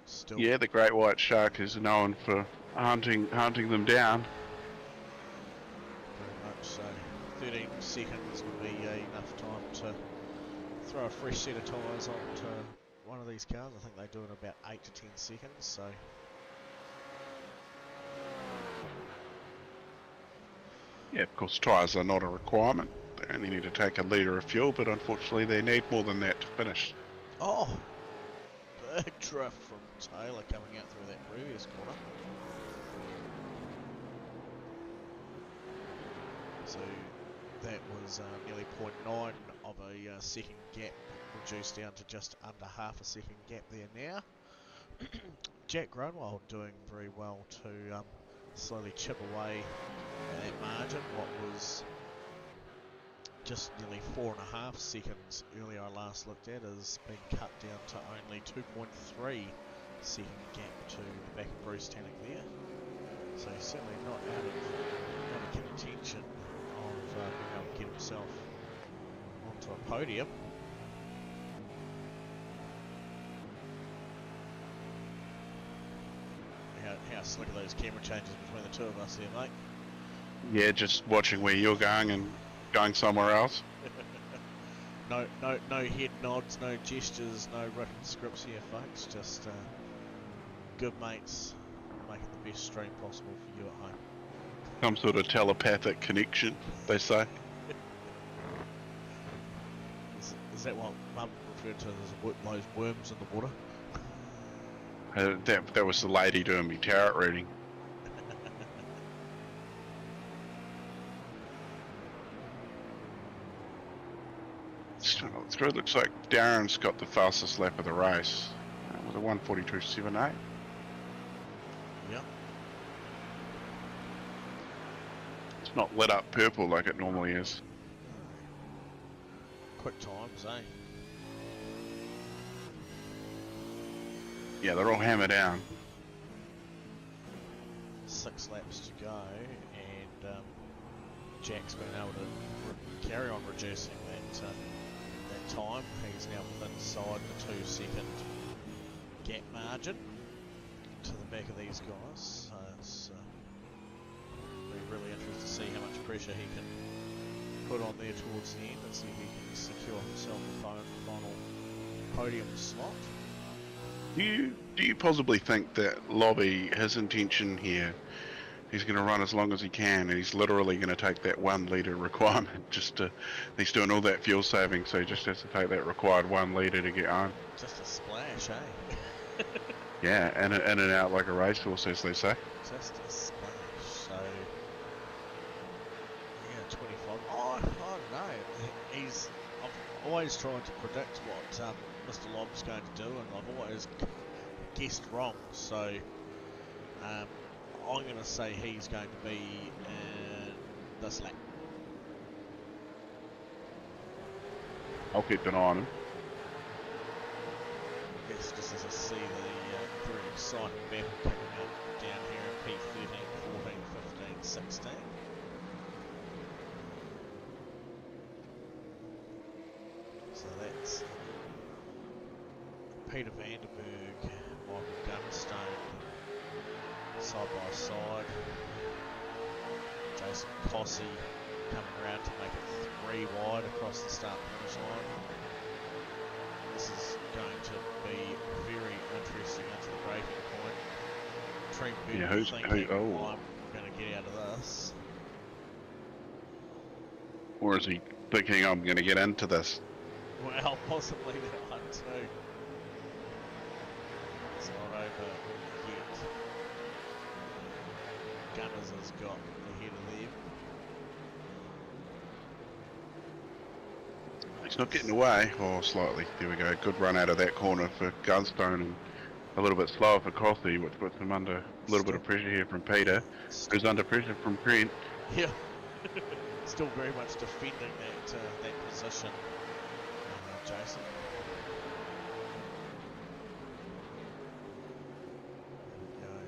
Still, yeah, the great white shark is known for hunting them down. very much so. 13 seconds would be enough time to throw a fresh set of tyres onto one of these cars. I think they do it in about 8 to 10 seconds, so Yeah, of course, tyres are not a requirement. They only need to take a litre of fuel, but unfortunately they need more than that to finish. oh, big drift from Taylor coming out through that previous corner. So that was nearly 0.9 of a second gap, reduced down to just under half a second gap there now. Jack Grunwald doing very well to slowly chip away at that margin. What was just nearly 4.5 seconds earlier I last looked at has been cut down to only 2.3 second gap to the back of Bruce Tannock there. So he's certainly not out of contention of being able to get himself onto a podium. How slick are those camera changes between the two of us there, mate? Yeah, just watching where you're going and going somewhere else. No head nods, no gestures, no written scripts here, folks. Just good mates making the best stream possible for you at home. Some sort of telepathic connection, they say. Is that what Mum referred to as those worms in the water? That was the lady doing me tarot reading. It looks like Darren's got the fastest lap of the race with a 1:42.78. Yeah. It's not lit up purple like it normally is. Quick times, eh? Yeah, they're all hammered down. 6 laps to go, and Jack's been able to carry on reducing that time. He's now within inside the 2 second gap margin to the back of these guys. So it's really interesting to see how much pressure he can put on there towards the end and see if he can secure himself a final podium slot. Do you possibly think that Lobby, his intention here, he's going to run as long as he can, and he's literally going to take that 1 litre requirement he's doing all that fuel saving, so he just has to take that required 1 litre to get on. Just a splash, eh? Yeah, in and out like a racehorse, as they say. Just a splash, so yeah, 25. I don't know. I've always tried to predict what Mr. Lob's going to do, and I've always guessed wrong. So I'm going to say he's going to be in this lap. I'll keep an eye on him. Yes, just as I see the very exciting battle kicking up down here in P13, 14, 15, 16. So that's Peter Vanderberg, Michael Gunstone, side by side. Jason Cossey coming around to make it 3 wide across the start finish line. This is going to be very interesting into the breaking point. Trent Bennett thinking, I'm going to get out of this. Or is he thinking, I'm going to get into this? Well, possibly that one too. It's not over yet. Gunners has got ahead of them. He's not getting away, or slightly. There we go. Good run out of that corner for Gunstone, and a little bit slower for Cossey, which puts him under a little bit of pressure here from Peter, who's under pressure from Trent. Yeah. Still very much defending that position, Jason.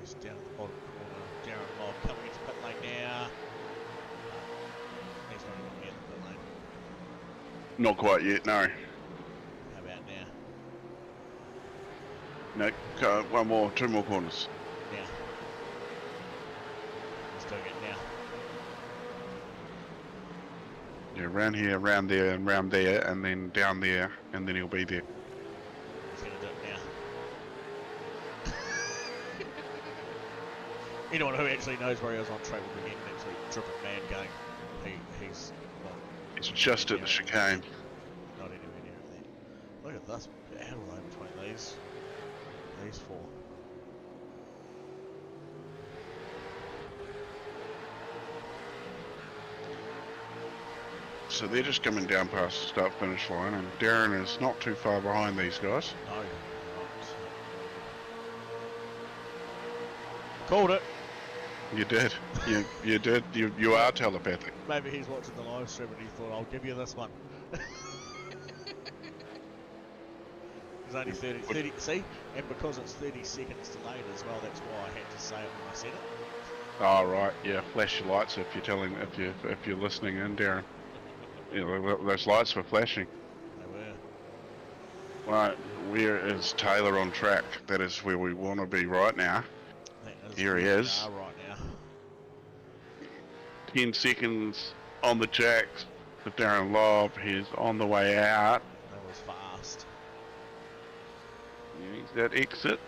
He's down at the bottom corner. Darren Lobb coming into pit lane now. He's not even near the pit lane. Not quite yet, no. How about now? No, one more, 2 more corners. Now. He's doing it now. Yeah, around here, around there, and round there, and then down there, and then he'll be there. He's going to do it now. Anyone who actually knows where he was on track will be actually driven mad going. He's not. It's just at the chicane. Not anywhere near it there. Look at this battle though between these 4. So they're just coming down past the start finish line, and Darren is not too far behind these guys. No, not. Called it. You did. You did. You are telepathic. Maybe he's watching the live stream and he thought, I'll give you this one. It's only 30, see? And because it's 30 seconds delayed as well, that's why I had to say it when I said it. Oh right, yeah. Flash your lights if you're telling, if you're listening in, Darren. You know, those lights were flashing. They were. Right, where is Taylor on track? That is where we want to be right now. Here he is. Right now. 10 seconds on the jacks for Darren Lobb. He's on the way out. That was fast. Yeah, he's at exit.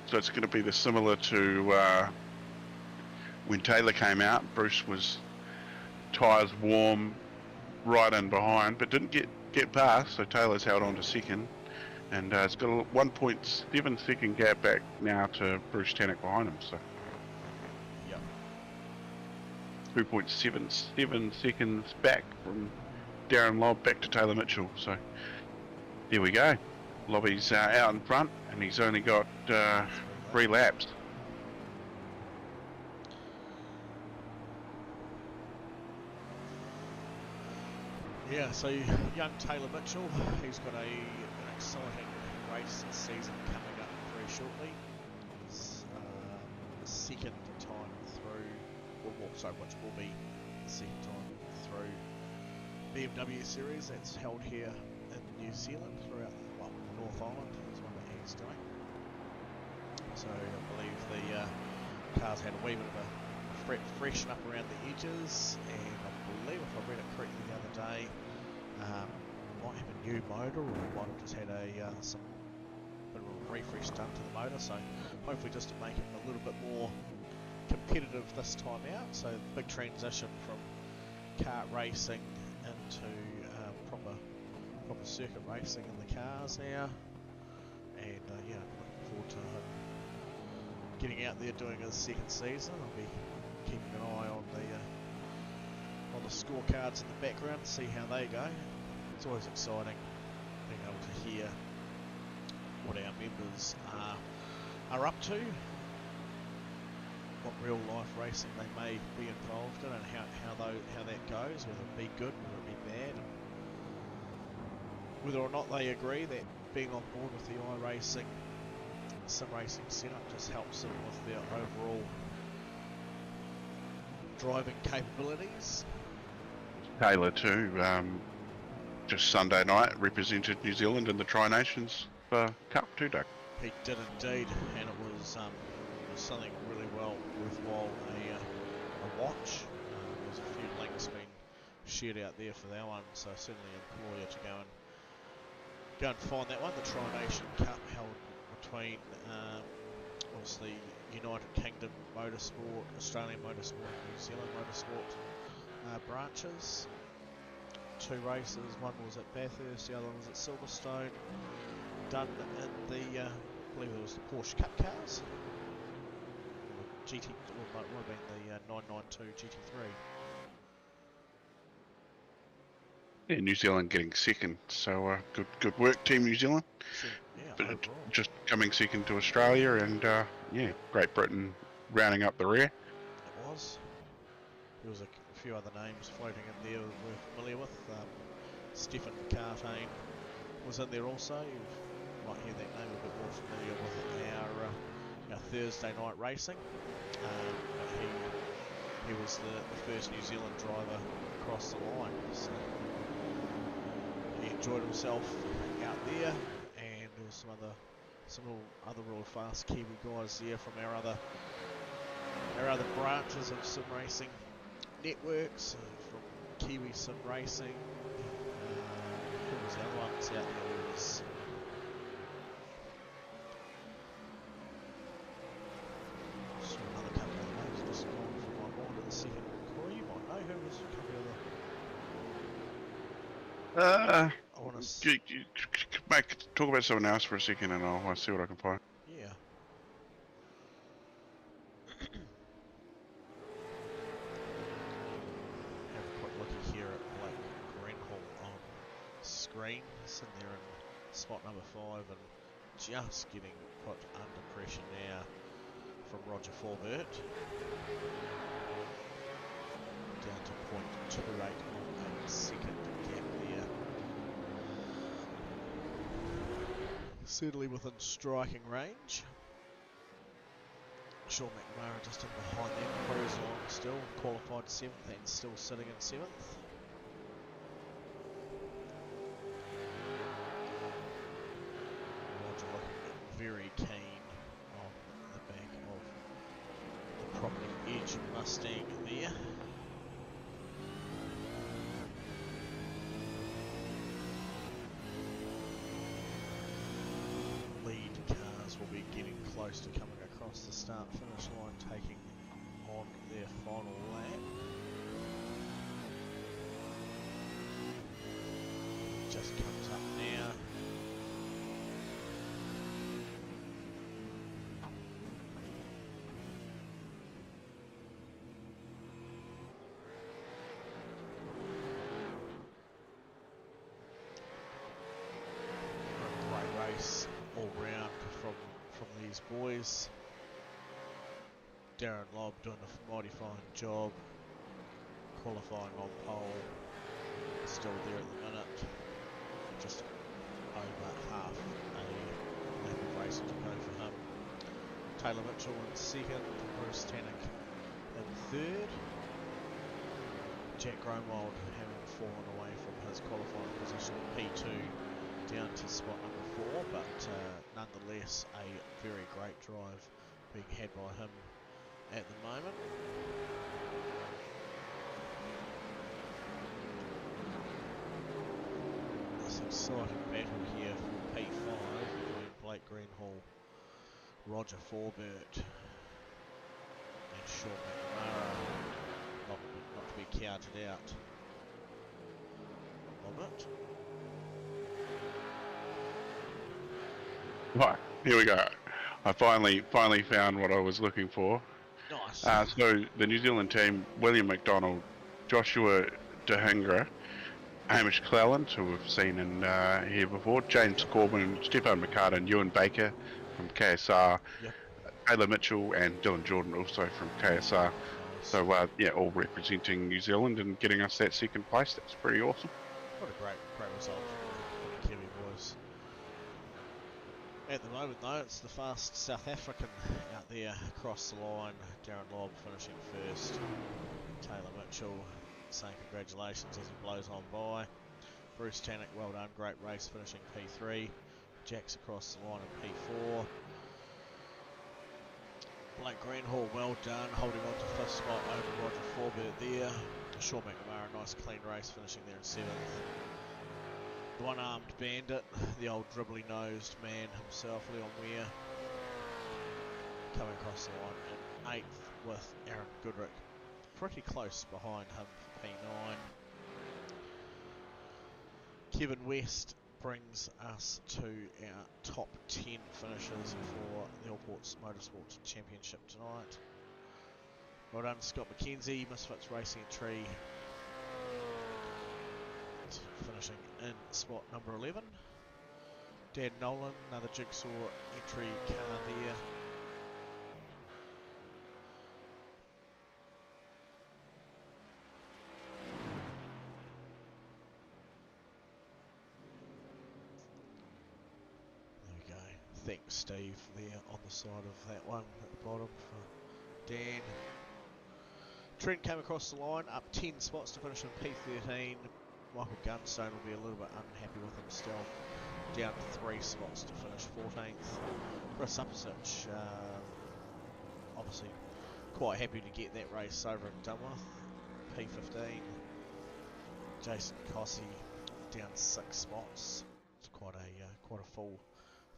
So it's going to be similar to when Taylor came out. Bruce was tyres warm, right in behind, but didn't get past. So Taylor's held on to second, and it's got a 1.7 second gap back now to Bruce Tannock behind him. So. 2.77 seconds back from Darren Lobb back to Taylor Mitchell. So there we go. Lobby's out in front, and he's only got 3 laps. Yeah, so young Taylor Mitchell, he's got an exciting race season coming up very shortly. He's second time through, which will be the second time through BMW Series that's held here in New Zealand throughout the North Island is one that he's doing. So I believe the cars had a wee bit of a freshen up around the edges, and I believe if I read it correctly the other day, might have a new motor, or might have just had some bit of a refresh done to the motor, so hopefully just to make it a little bit more competitive this time out. So big transition from kart racing into proper circuit racing in the cars now, and yeah, looking forward to getting out there doing his second season. I'll be keeping an eye on the scorecards in the background, see how they go. It's always exciting being able to hear what our members are up to, what real life racing they may be involved in, and how that goes, whether it be good, whether it be bad, and whether or not they agree that being on board with the iRacing sim racing setup just helps them with their overall driving capabilities. Taylor too, just Sunday night represented New Zealand in the Tri-Nations Cup too, Doug. He did indeed, and it was something really well worthwhile a watch. There's a few links been shared out there for that one, so certainly implore you to go and find that one. The Tri-Nation Cup held between obviously United Kingdom Motorsport, Australian Motorsport, New Zealand Motorsport branches. 2 races, one was at Bathurst, the other one was at Silverstone, done in the, I believe it was the Porsche Cup cars, or the GT, or it might have been the 992 GT3. Yeah, New Zealand getting second, so good work, Team New Zealand. So, yeah, But overall. just coming second to Australia, and yeah, Great Britain rounding up the rear. It was. There was a few other names floating in there we're familiar with. Stefan McCartane was in there also. You might hear that name a bit more familiar with our Thursday night racing. But he was the first New Zealand driver across the line. So he enjoyed himself out there, and there was some other real fast Kiwi guys there from our other branches of sim racing networks, from Kiwi Sim Racing. Who was the other ones out there? There was another couple of names just gone from my mind in the second. Corey, you might know who was a couple of the... I want to... Mike, talk about someone else for a second, and I'll see what I can find. Yeah. Have a quick look here at Blake Greenhall on screen, sitting there in spot number 5 and just getting put under pressure now from Roger Forbert. Down to 0.28 on a second gap there. Certainly within striking range. Sean McMahon just in behind them, cruise along still, qualified 7th and still sitting in 7th. Roger looking very keen on the back of the properly edge Mustang there. Lead cars will be getting close to coming across the start-finish line, taking on their final lap. Just comes up now. Great race all round from these boys. Darren Lobb doing a mighty fine job, qualifying on pole, still there at the minute, just over half a lap of racing to go for him. Taylor Mitchell in 2nd, Bruce Tannock in 3rd, Jack Gromwald having fallen away from his qualifying position P2 down to spot number 4, but nonetheless a very great drive being had by him at the moment. This exciting battle here for P5 between Blake Greenhall, Roger Forbert and Sean McMahon, not to be counted out of it. Right, here we go. I finally found what I was looking for. Nice. So the New Zealand team, William McDonald, Joshua DeHingra, Hamish Cleland, who we've seen in here before, James Corbin, Stefan McCartan, and Ewan Baker from KSR, Yep. Taylor Mitchell and Dylan Jordan also from KSR. Nice. So yeah, all representing New Zealand and getting us that 2nd place. That's pretty awesome. What a great result for the Kiwi boys. At the moment though, it's the fast South African out there across the line. Darren Lobb finishing 1st. Taylor Mitchell saying congratulations as he blows on by. Bruce Tannock, well done, great race, finishing P3. Jack's across the line in P4. Blake Greenhall, well done, holding on to 5th spot over Roger Forbert there. Sean McNamara, nice clean race, finishing there in 7th. The one-armed bandit, the old dribbly-nosed man himself, Leon Weir, coming across the line in 8th with Aaron Goodrick, pretty close behind him for P9. Kevin West brings us to our top 10 finishes for the All Ports Motorsports Championship tonight. Well done, Scott McKenzie, Misfits Racing Tree, finishing in spot number 11. Dan Nolan, another jigsaw entry car there. Thanks, Steve, there on the side of that one at the bottom for Dan. Trent came across the line, up 10 spots to finish in P13. Michael Gunstone will be a little bit unhappy with himself, down 3 spots to finish 14th. Chris Upsich, obviously quite happy to get that race over and done with, P15. Jason Cossey down 6 spots. It's quite a fall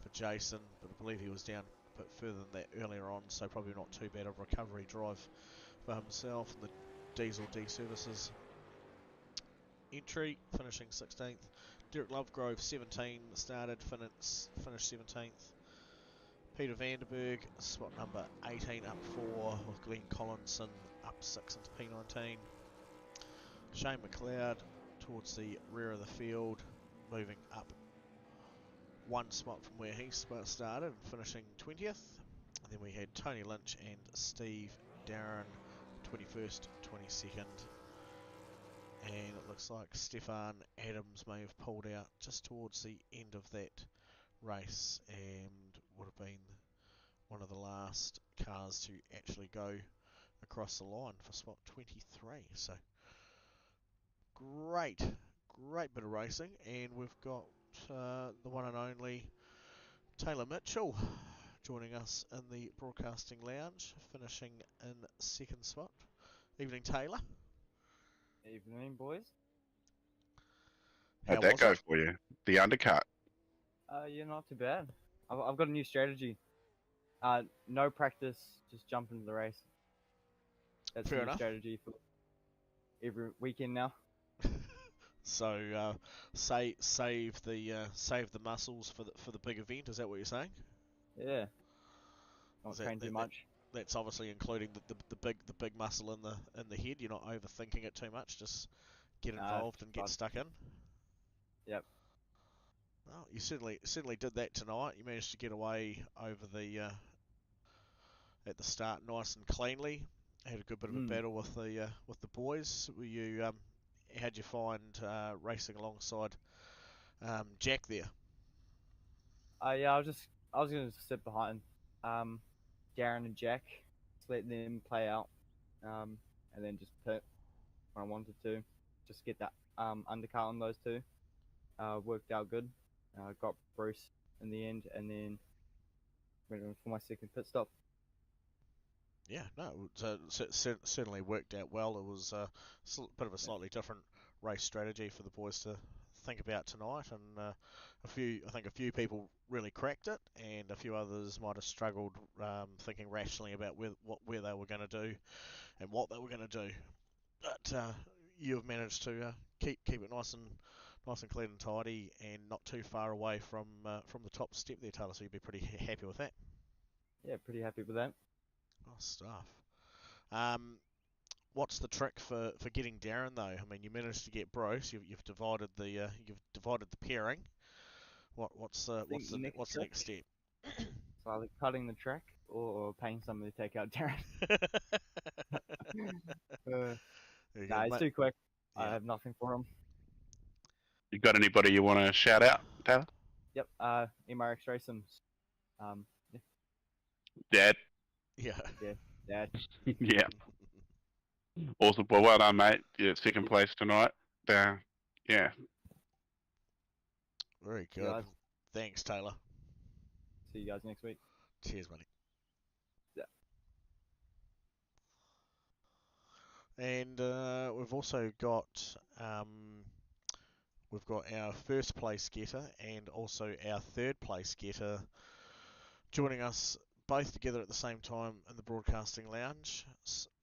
for Jason, but I believe he was down a bit further than that earlier on, so probably not too bad of a recovery drive for himself. And the Diesel D Services entry, finishing 16th. Derek Lovegrove, 17, started, finished 17th. Peter Vanderberg, spot number 18, up 4, with Glenn Collinson up 6 into P19. Shane McLeod towards the rear of the field, moving up 1 spot from where he started and finishing 20th. And then we had Tony Lynch and Steve Darren 21st, 22nd. And it looks like Stefan Adams may have pulled out just towards the end of that race and would have been one of the last cars to actually go across the line for spot 23. So great bit of racing, and we've got the one and only Taylor Mitchell joining us in the broadcasting lounge, finishing in 2nd spot. Evening, Taylor. Evening, boys. How'd that go for you? The undercut? Yeah, not too bad. I've got a new strategy. No practice, just jump into the race. That's Fair a new enough. strategy for every weekend now. So save the muscles for the big event. Is that what you're saying? Yeah. Not train too much. That's obviously including the big muscle in the head. You're not overthinking it too much. Just get involved and get stuck in. Yep. Well, you certainly did that tonight. You managed to get away over the at the start nice and cleanly. Had a good bit of a battle with the boys. Were you how'd you find racing alongside Jack there? Yeah, I was gonna sit behind Darren and Jack, just let them play out, and then just pit when I wanted to, just get that undercut on those two. Worked out good. Got Bruce in the end, and then went in for my 2nd pit stop. Yeah, no, certainly worked out well. It was a bit of a slightly different race strategy for the boys to think about tonight, and I think a few people really cracked it, and a few others might have struggled thinking rationally about where they were going to do and what they were going to do. But you've managed to keep it nice and clean and tidy, and not too far away from the top step there, Taylor. So you'd be pretty happy with that. Yeah, pretty happy with that. Nice stuff. What's the trick for getting Darren though? I mean, you managed to get Bruce. You've divided the pairing. What's the next step? So either cutting the track or paying somebody to take out Darren. He's too quick. Yeah. I have nothing for him. You got anybody you want to shout out, Taylor? Yep. MRX Racing. Yeah. Dad. Yeah. Yeah. Dad. Yeah. Awesome. Well done, mate. Yeah, 2nd place tonight. Yeah. Very good. Guys. Thanks, Taylor. See you guys next week. Cheers, buddy. Yeah. And we've also got our first place getter and also our third place getter joining us both together at the same time in the broadcasting lounge.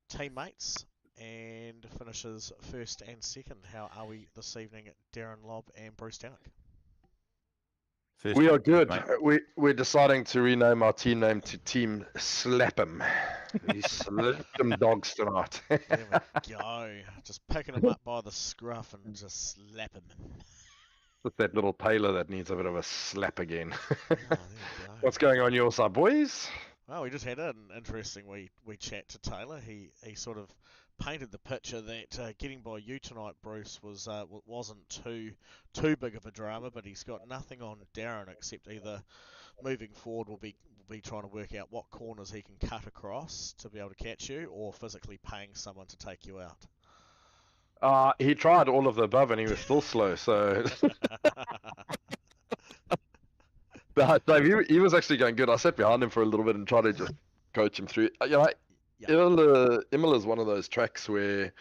Teammates and finishes first and second. How are we this evening, Darren Lobb and Bruce Downick? We are good. Mate. We're deciding to rename our team name to Team Slap 'em. We slapped them dogs tonight. There we go. Just picking them up by the scruff and just slapping them. With that little Taylor that needs a bit of a slap again. Oh, there we go. What's going on your side, boys? Well, we just had an interesting wee chat to Taylor. He sort of painted the picture that getting by you tonight, Bruce, wasn't too big of a drama, but he's got nothing on Darren except either moving forward will be trying to work out what corners he can cut across to be able to catch you, or physically paying someone to take you out. He tried all of the above and he was still slow, so... But Dave, he was actually going good. I sat behind him for a little bit and tried to just coach him through. You know, Imola is one of those tracks where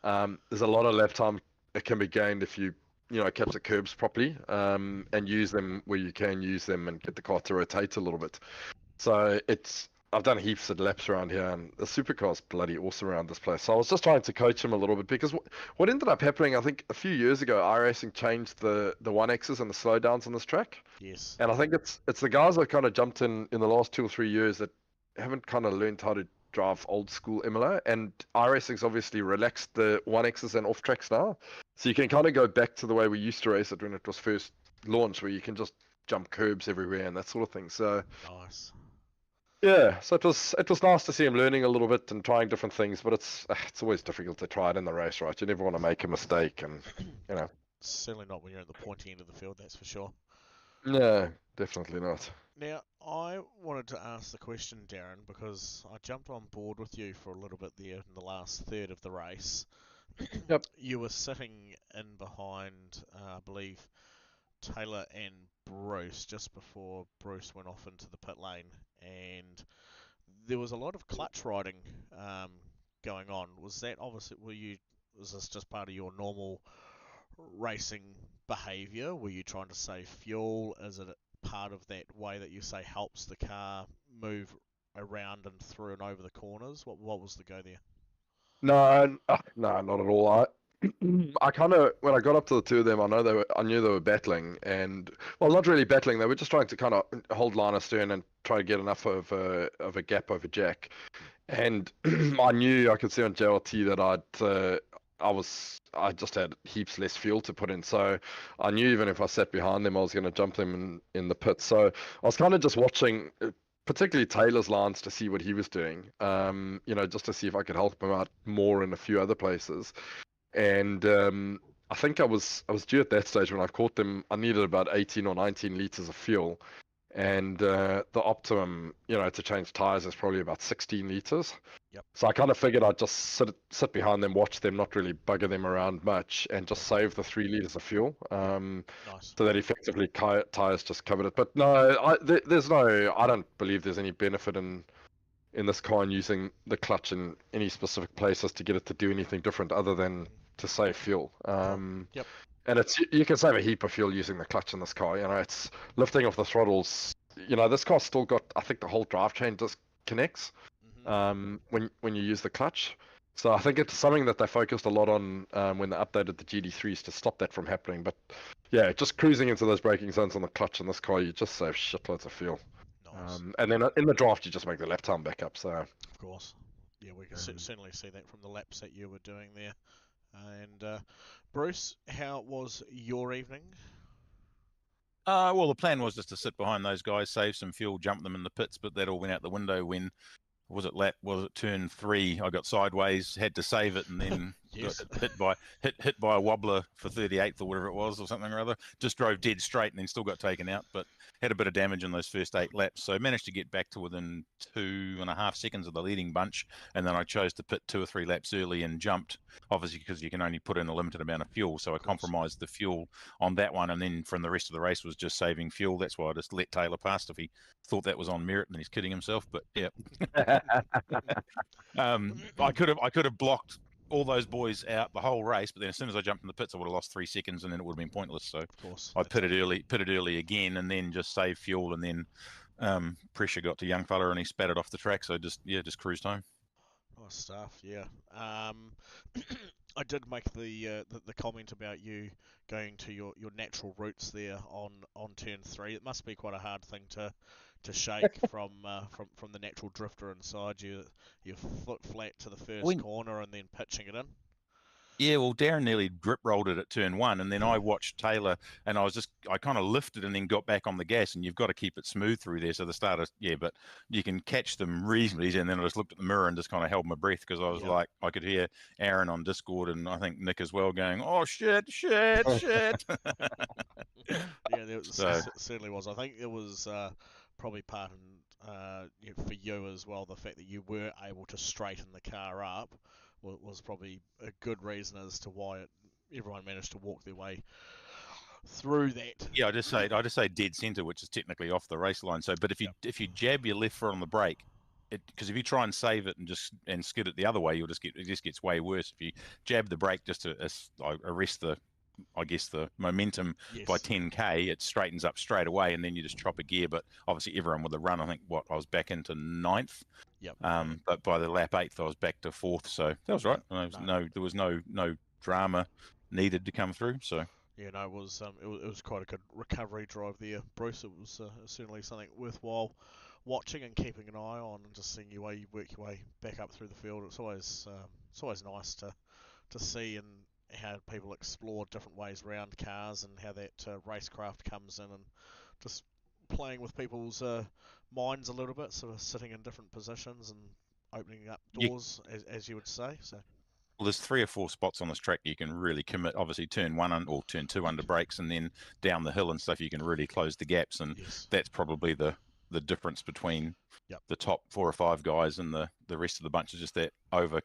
there's a lot of lap time that can be gained if you catch the curbs properly and use them where you can use them and get the car to rotate a little bit. So I've done heaps of laps around here, and the supercar's bloody awesome around this place. So I was just trying to coach him a little bit, because what ended up happening, I think a few years ago, iRacing changed the 1Xs and the slowdowns on this track. Yes. And I think it's the guys that kind of jumped in the last 2 or 3 years that haven't kind of learned how to drive old school Imola. And iRacing's obviously relaxed the 1Xs and off tracks now. So you can kind of go back to the way we used to race it when it was first launched, where you can just jump curbs everywhere and that sort of thing. So Nice. yeah, so it was nice to see him learning a little bit and trying different things, but it's always difficult to try it in the race, right? You never want to make a mistake, and Certainly not when you're at the pointy end of the field, that's for sure. No, definitely not. Now, I wanted to ask the question, Darren, because I jumped on board with you for a little bit there in the last third of the race. Yep. You were sitting in behind, I believe, Taylor and Bruce just before Bruce went off into the pit lane, and there was a lot of clutch riding going on. Was that obviously, was this just part of your normal racing behaviour? Were you trying to save fuel? Is it part of that way that you say helps the car move around and through and over the corners? What was the go there? No, not at all. I kind of, when I got up to the two of them, I knew they were battling, and well, not really battling. They were just trying to kind of hold line astern and try to get enough of a gap over Jack. And I could see on JLT that I just had heaps less fuel to put in, so I knew even if I sat behind them, I was going to jump them in the pit. So I was kind of just watching, particularly Taylor's lines, to see what he was doing. Just to see if I could help him out more in a few other places. And I think I was due at that stage when I caught them. I needed about 18 or 19 liters of fuel, and the optimum, to change tires is probably about 16 liters. Yep. So I kind of figured I'd just sit behind them, watch them, not really bugger them around much, and just save the 3 liters of fuel. Nice. So that effectively tires just covered it. But no, I don't believe there's any benefit in this car and using the clutch in any specific places to get it to do anything different other than to save fuel. Yep. And you can save a heap of fuel using the clutch in this car. It's lifting off the throttles. This car's still got, I think, the whole drivetrain disconnects when you use the clutch. So I think it's something that they focused a lot on when they updated the GD3s to stop that from happening. But yeah, just cruising into those braking zones on the clutch in this car, you just save shitloads of fuel. Nice. And then in the draft, you just make the lap time back up. So of course, yeah, we can certainly see that from the laps that you were doing there. And Bruce, how was your evening? Well, the plan was just to sit behind those guys, save some fuel, jump them in the pits, but that all went out the window when, was it turn 3? I got sideways, had to save it, and then Yes. hit by a wobbler for 38th or whatever it was, or something or other. Just drove dead straight and then still got taken out, but had a bit of damage in those first 8 laps. So managed to get back to within 2.5 seconds of the leading bunch, and then I chose to pit 2 or 3 laps early and jumped, obviously because you can only put in a limited amount of fuel. So I compromised the fuel on that one, and then from the rest of the race was just saving fuel. That's why I just let Taylor past. If he thought that was on merit, then he's kidding himself. But yeah, I could have blocked all those boys out the whole race, but then as soon as I jumped in the pits, I would have lost 3 seconds, and then it would have been pointless. So Of course. I pitted early again, and then just saved fuel, and then pressure got to young fella, and he spat it off the track. So just cruised home. Nice stuff, yeah. I did make the comment about you going to your natural roots there on turn 3. It must be quite a hard thing to shake from the natural drifter inside you. Your foot flat to the first corner and then pitching it in. Yeah, well, Darren nearly grip rolled it at turn 1, and then I watched Taylor, and I kind of lifted and then got back on the gas, and you've got to keep it smooth through there. So the starter, but you can catch them reasonably easy. And then I just looked at the mirror and just kind of held my breath because I was like, I could hear Aaron on Discord and I think Nick as well going, "Oh shit!" Yeah, there certainly was. I think it was probably part for you as well. The fact that you were able to straighten the car up was probably a good reason as to why everyone managed to walk their way through that. Yeah, I just say dead centre, which is technically off the race line. So, but if you jab your left foot on the brake, because if you try and save it and skid it the other way, it just gets way worse. If you jab the brake just to arrest the momentum by 10k, it straightens up straight away, and then you just chop a gear. But obviously, everyone with the run, I think I was back into 9th. Yep. But by the lap 8th, I was back to 4th. So that was right. There was no drama needed to come through. So yeah, no, it was quite a good recovery drive there, Bruce. It was certainly something worthwhile watching and keeping an eye on, and just seeing you work your way back up through the field. It's always nice to see and how people explore different ways around cars and how that racecraft comes in, and just playing with people's minds a little bit, sort of sitting in different positions and opening up doors, as you would say. So. Well, there's 3 or 4 spots on this track you can really commit. Obviously, turn 1 or turn 2 under brakes, and then down the hill and stuff, you can really close the gaps, and that's probably the difference between the top 4 or 5 guys and the rest of the bunch is just that over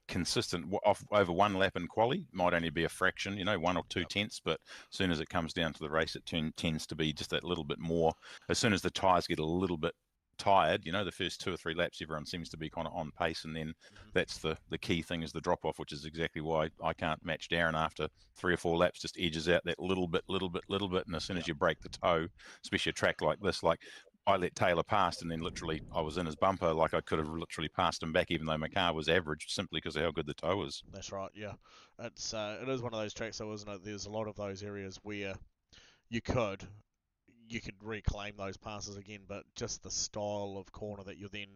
one lap in quali might only be a fraction, 1 or 2 tenths, but as soon as it comes down to the race, it tends to be just that little bit more. As soon as the tyres get a little bit tired, the first 2 or 3 laps, everyone seems to be kind of on pace, and then that's the key thing is the drop off, which is exactly why I can't match Darren after 3 or 4 laps. Just edges out that little bit, and as soon as you break the toe, especially a track like this, like I let Taylor past, and then literally I was in his bumper. Like I could have literally passed him back, even though my car was average, simply because of how good the toe was. That's right. Yeah, it is one of those tracks, though, isn't it? There's a lot of those areas where you could reclaim those passes again, but just the style of corner that you're then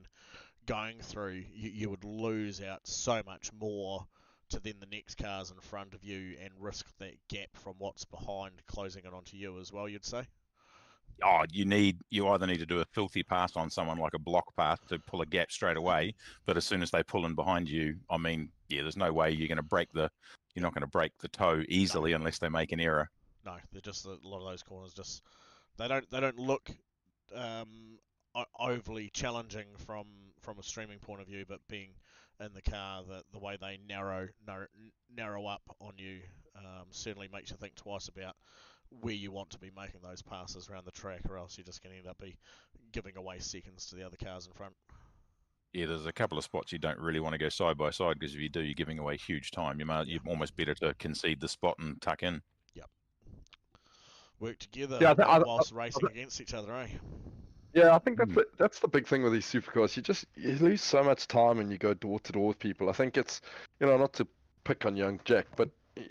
going through, you would lose out so much more to then the next cars in front of you and risk that gap from what's behind closing it onto you as well, you'd say? Oh, you either need to do a filthy pass on someone like a block pass to pull a gap straight away, but as soon as they pull in behind you, I mean, there's no way you're not going to break the toe easily unless they make an error. No, they're just a lot of those corners they don't look overly challenging from a streaming point of view, but being in the car, the way they narrow up on you certainly makes you think twice about where you want to be making those passes around the track, or else you're just going to end up giving away seconds to the other cars in front. Yeah, there's a couple of spots you don't really want to go side by side, because if you do, you're giving away huge time. You're almost better to concede the spot and tuck in. Yep. Work together whilst racing against each other, eh? Yeah, I think that's the big thing with these supercars. You lose so much time when you go door to door with people. I think it's, not to pick on young Jack, but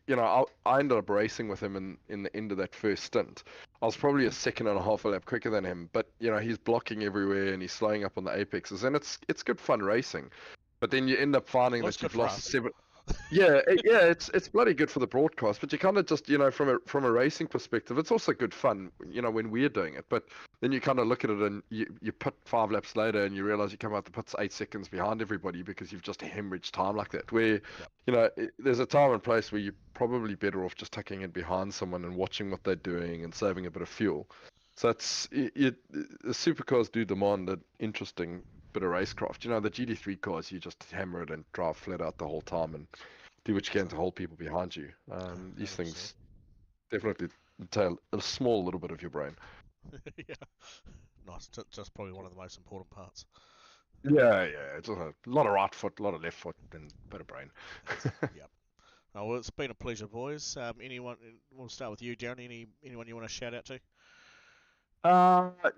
I ended up racing with him in the end of that first stint. I was probably a second and a half a lap quicker than him, but he's blocking everywhere and he's slowing up on the apexes, and it's good fun racing. But then you end up finding that you've lost 7. It's bloody good for the broadcast, but you kind of just, from a racing perspective, it's also good fun, when we're doing it. But then you kind of look at it and you put 5 laps later and you realize you come out the pits 8 seconds behind everybody because you've just hemorrhaged time like that. Where, there's a time and place where you're probably better off just tucking in behind someone and watching what they're doing and saving a bit of fuel. So the supercars do demand an interesting bit of racecraft. The GT3 cars, you just hammer it and drive flat out the whole time and do what you can to hold people behind you. These things definitely entail a small little bit of your brain. Yeah. Nice. Just probably one of the most important parts. Yeah. It's a lot of right foot, a lot of left foot, and a bit of brain. Yep. Oh, well, it's been a pleasure, boys. Anyone? We'll start with you, Darren. Anyone you want to shout out to?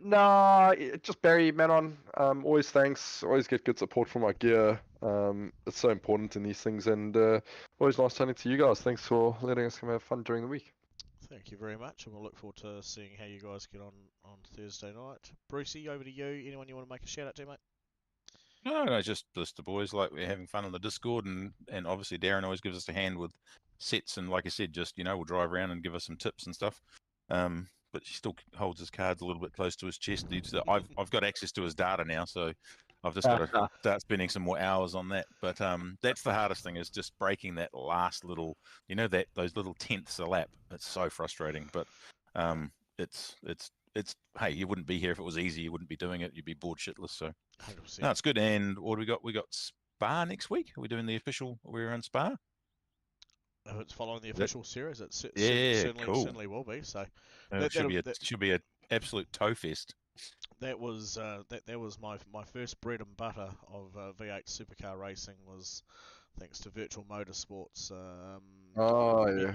No, just Barry Manon. Always thanks. Always get good support from my gear. It's so important in these things, and always nice chatting to you guys. Thanks for letting us come have fun during the week. Thank you very much, and we'll look forward to seeing how you guys get on Thursday night. Brucey, over to you. Anyone you want to make a shout out to, mate? No, just the boys. Like, we're having fun on the Discord, and obviously Darren always gives us a hand with sets, and like I said, just we'll drive around and give us some tips and stuff. But he still holds his cards a little bit close to his chest. I've got access to his data now, so I've just got to start spending some more hours on that. But that's the hardest thing, is just breaking that last little, those little tenths a lap. It's so frustrating, but it's hey, you wouldn't be here if it was easy. You wouldn't be doing it. You'd be bored shitless. So 100%. no, it's good. And what do we got? We got Spa next week. Are we doing the official? We're in Spa. Oh, it's following the official series. It cool. certainly will be. So it should be an absolute toe fest. That was that was my first bread and butter of V8 supercar racing, was thanks to Virtual Motorsports.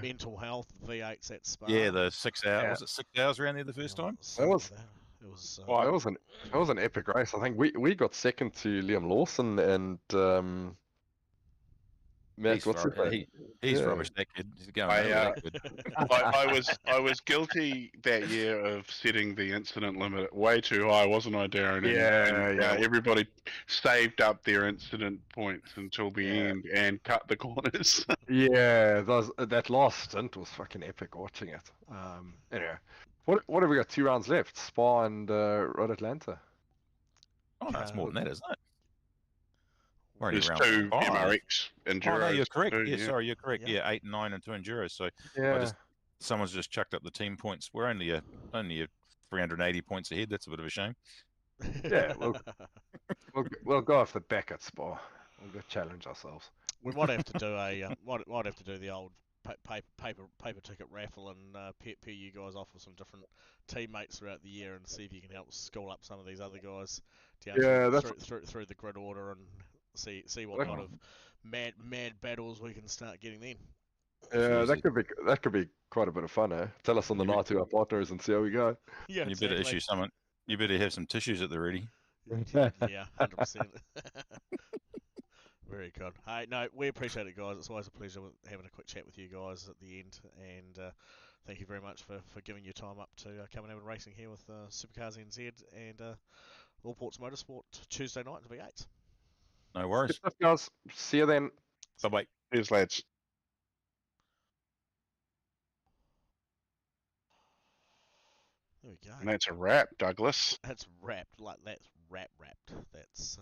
Mental Health V8s at Spa. Yeah, the 6 hours. Was it 6 hours around there the first time? It was an epic race. I think we got second to Liam Lawson and Matt, he's rubbish. That kid. He's going that good. I was guilty that year of setting the incident limit way too high, wasn't I, Darren? Everybody saved up their incident points until the end and cut the corners. That last stint was fucking epic watching it. Anyway, what have we got? 2 rounds left: Spa and Road Atlanta. Oh, no, it's more than that, isn't it? There's 2 MRX Enduros. Oh, no, you're correct. Sorry, you're correct. Yeah, 8 and 9 and 2 Enduros. So someone's just chucked up the team points. We're only a 380 points ahead. That's a bit of a shame. Yeah, we'll go off the back at Spa. We'll go challenge ourselves. We might have to do might have to do the old paper ticket raffle and pair you guys off with some different teammates throughout the year and see if you can help school up some of these other guys down through the grid order and see what kind of mad battles we can start getting then. Yeah, that could be quite a bit of fun, eh? Tell us on the night who our partner is and see how we go. Yeah, you better issue someone. You better have some tissues at the ready. Yeah, 100%. Very good. Hey, no, we appreciate it, guys. It's always a pleasure having a quick chat with you guys at the end, and thank you very much for giving your time up to coming over and racing here with SuperCars NZ and All Ports Motorsport Tuesday night in V8s. No worries. Good stuff, guys. See you then. Bye-bye. Cheers, lads. There we go. And that's a wrap, Douglas. That's wrapped. That's wrapped. That's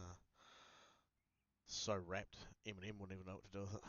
so wrapped. Eminem wouldn't even know what to do with it.